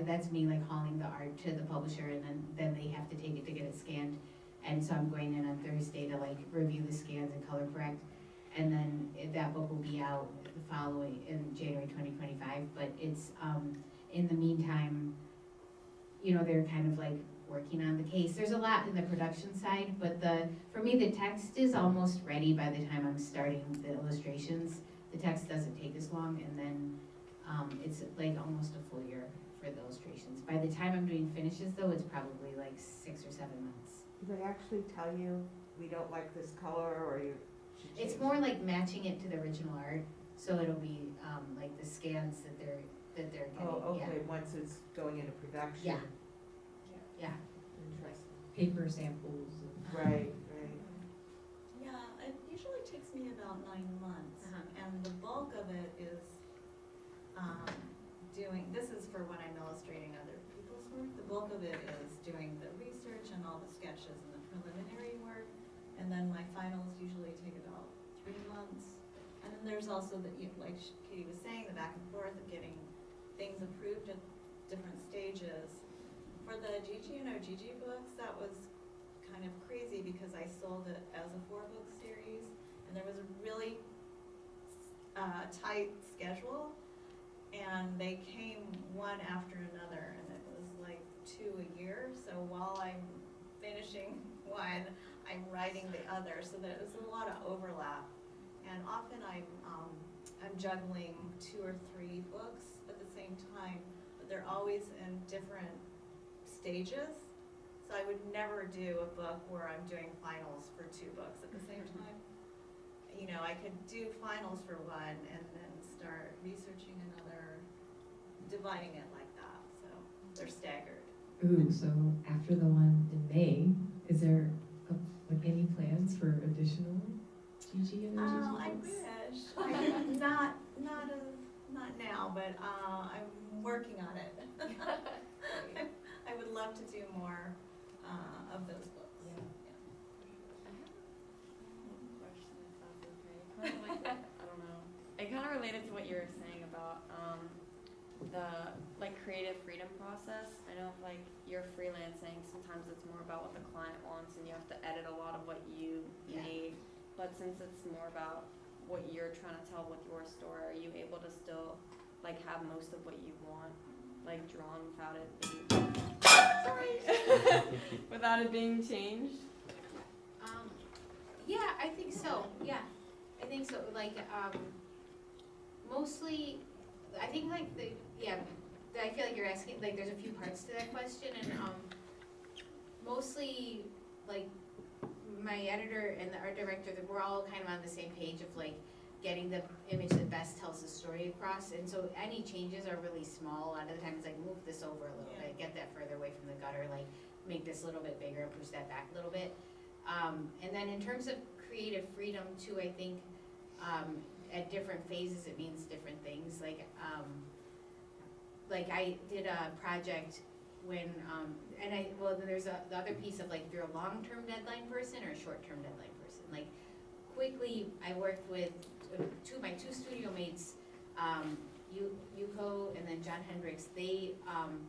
that's me like hauling the art to the publisher, and then they have to take it to get it scanned. And so I'm going in on Thursday to like review the scans and color correct. And then that book will be out the following, in January 2025, but it's, in the meantime, you know, they're kind of like working on the case. There's a lot in the production side, but for me, the text is almost ready by the time I'm starting the illustrations. The text doesn't take as long, and then, it's like almost a full year for the illustrations. By the time I'm doing finishes though, it's probably like 6 or 7 months.
Do they actually tell you, we don't like this color, or you should change?
It's more like matching it to the original art, so it'll be, like the scans that they're getting,
Oh,
yeah.
okay, once it's going into production.
Yeah. Yeah.
Interesting.
Paper samples.
Right.
Yeah, it usually takes me about 9 months,
Uh-huh.
and the bulk of it is this is for when I'm illustrating other people's work. The bulk of it is doing the research and all the sketches and the preliminary work, and then my finals usually take about 3 months. And then there's also like Katie was saying, the back and forth of getting things approved at different stages. For the Gigi and OGG books, that was kind of crazy because I sold it as a 4-book series, and there was a really tight schedule, and they came one after another, and it was like 2 a year. So while I'm finishing one, I'm writing the other, so there was a lot of overlap. And often I'm juggling 2 or 3 books at the same time, but they're always in different stages. So I would never do a book where I'm doing finals for 2 books at the same time. You know, I could do finals for one and then start researching another. dividing it like that, so they're staggered.
Ooh, so after the one in May, is there like any plans for additional GG Energy
I
books?
wish, not now, but, I'm working on it. I would love to do more, of those books.
I have one question, if that's okay. Kind of like, I don't know. It kind of related to what you were saying about the like creative freedom process. I know if like you're freelancing, sometimes it's more about what the client wants, and you have to edit a lot of what you made. But since it's more about what you're trying to tell with your story, are you able to still like have most of what you want like drawn without it being without it being changed?
Yeah, I think so, yeah, I think so, like, mostly, I think like I feel like you're asking, like, there's a few parts to that question, and, mostly, like, my editor and the art director, that we're all kind of on the same page of, like, getting the image that best tells the story across, and so any changes are really small. A lot of the time it's like, move this over a little bit, get that further away from the gutter, like, make this a little bit bigger, push that back a little bit. And then in terms of creative freedom too, I think, at different phases it means different things. Like I did a project when, then there's the other piece of like, if you're a long-term deadline person or a short-term deadline person. Like, quickly, I worked with my two studio mates, Yuko and then John Hendricks. They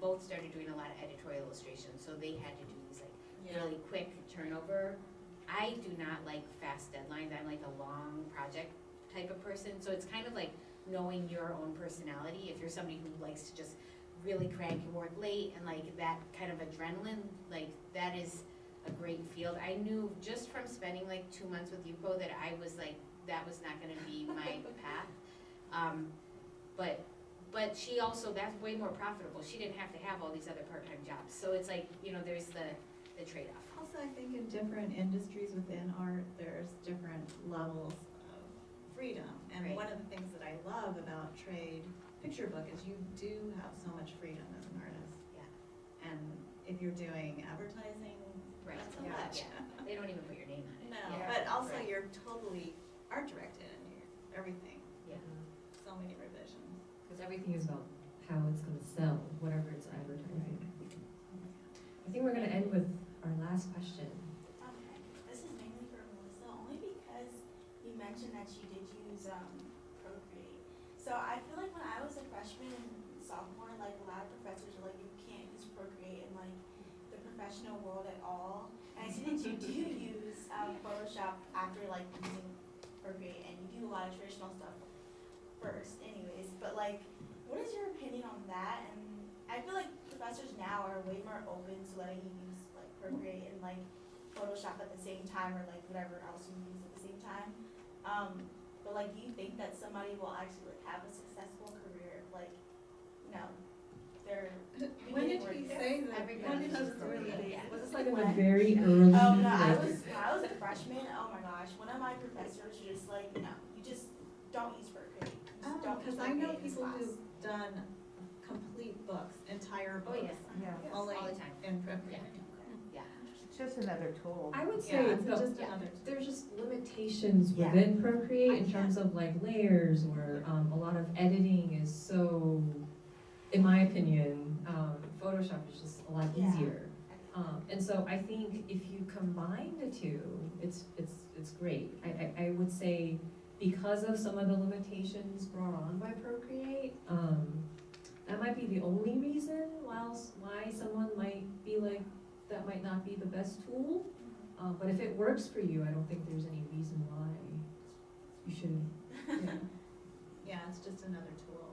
both started doing a lot of editorial illustration, so they had to do these like really quick turnover. I do not like fast deadlines. I'm like a long project type of person, so it's kind of like knowing your own personality. If you're somebody who likes to just really crank and work late and like that kind of adrenaline, like that is a great field. I knew just from spending like 2 months with Yuko that I was like, that was not gonna be my path. But she also, that's way more profitable. She didn't have to have all these other part-time jobs. So it's like, you know, there's the trade-off.
Also, I think in different industries within art, there's different levels of freedom. And
Right.
one of the things that I love about trade picture book is you do have so much freedom as an artist.
Yeah.
And if you're doing advertising,
Right.
not so
Yeah.
much.
Yeah. They don't even put your name on it.
No,
Yeah.
but also
Right.
you're totally art directed and you're everything,
Yeah.
so many revisions.
Because everything is about how it's gonna sell, whatever it's advertising. I think we're gonna end with our last question.
Okay, this is mainly for Melissa, only because you mentioned that you did use Procreate. So I feel like when I was a freshman and sophomore, like a lot of professors are like, you can't use Procreate in like the professional world at all. And I see that you do use Photoshop after like using Procreate, and you do a lot of traditional stuff first anyways, but like, what is your opinion on that? And I feel like professors now are way more open to letting you use like Procreate and like Photoshop at the same time, or like whatever else you use at the same time. But like, do you think that somebody will actually like have a successful career if like, you know, they're
When did
beginning
he
work-
say that?
Everybody
When did
uses
he really
Procreate.
say?
Was this like in the
What?
very early?
Oh no, I
like-
was when I was a freshman. Oh my gosh, one of my professors was just like, no, you just don't use Procreate. You just don't use
Because I know
Procreate in this
people
class.
who've done complete books, entire
Oh,
books.
yes.
Yeah,
Only
all the time.
in Procreate.
Yeah.
it's just another tool.
I would
Yeah,
say
it's just
yeah.
another.
there's just limitations
Yeah.
within Procreate
I
in terms
can't-
of like layers, or a lot of editing is so, in my opinion, Photoshop is just a lot
Yeah.
easier. And so I think if you combine the two, it's great. I would say because of some of the limitations brought on by Procreate, that might be the only reason why someone might be like, that might not be the best tool. But if it works for you, I don't think there's any reason why you shouldn't. Yeah.
Yeah, it's just another tool.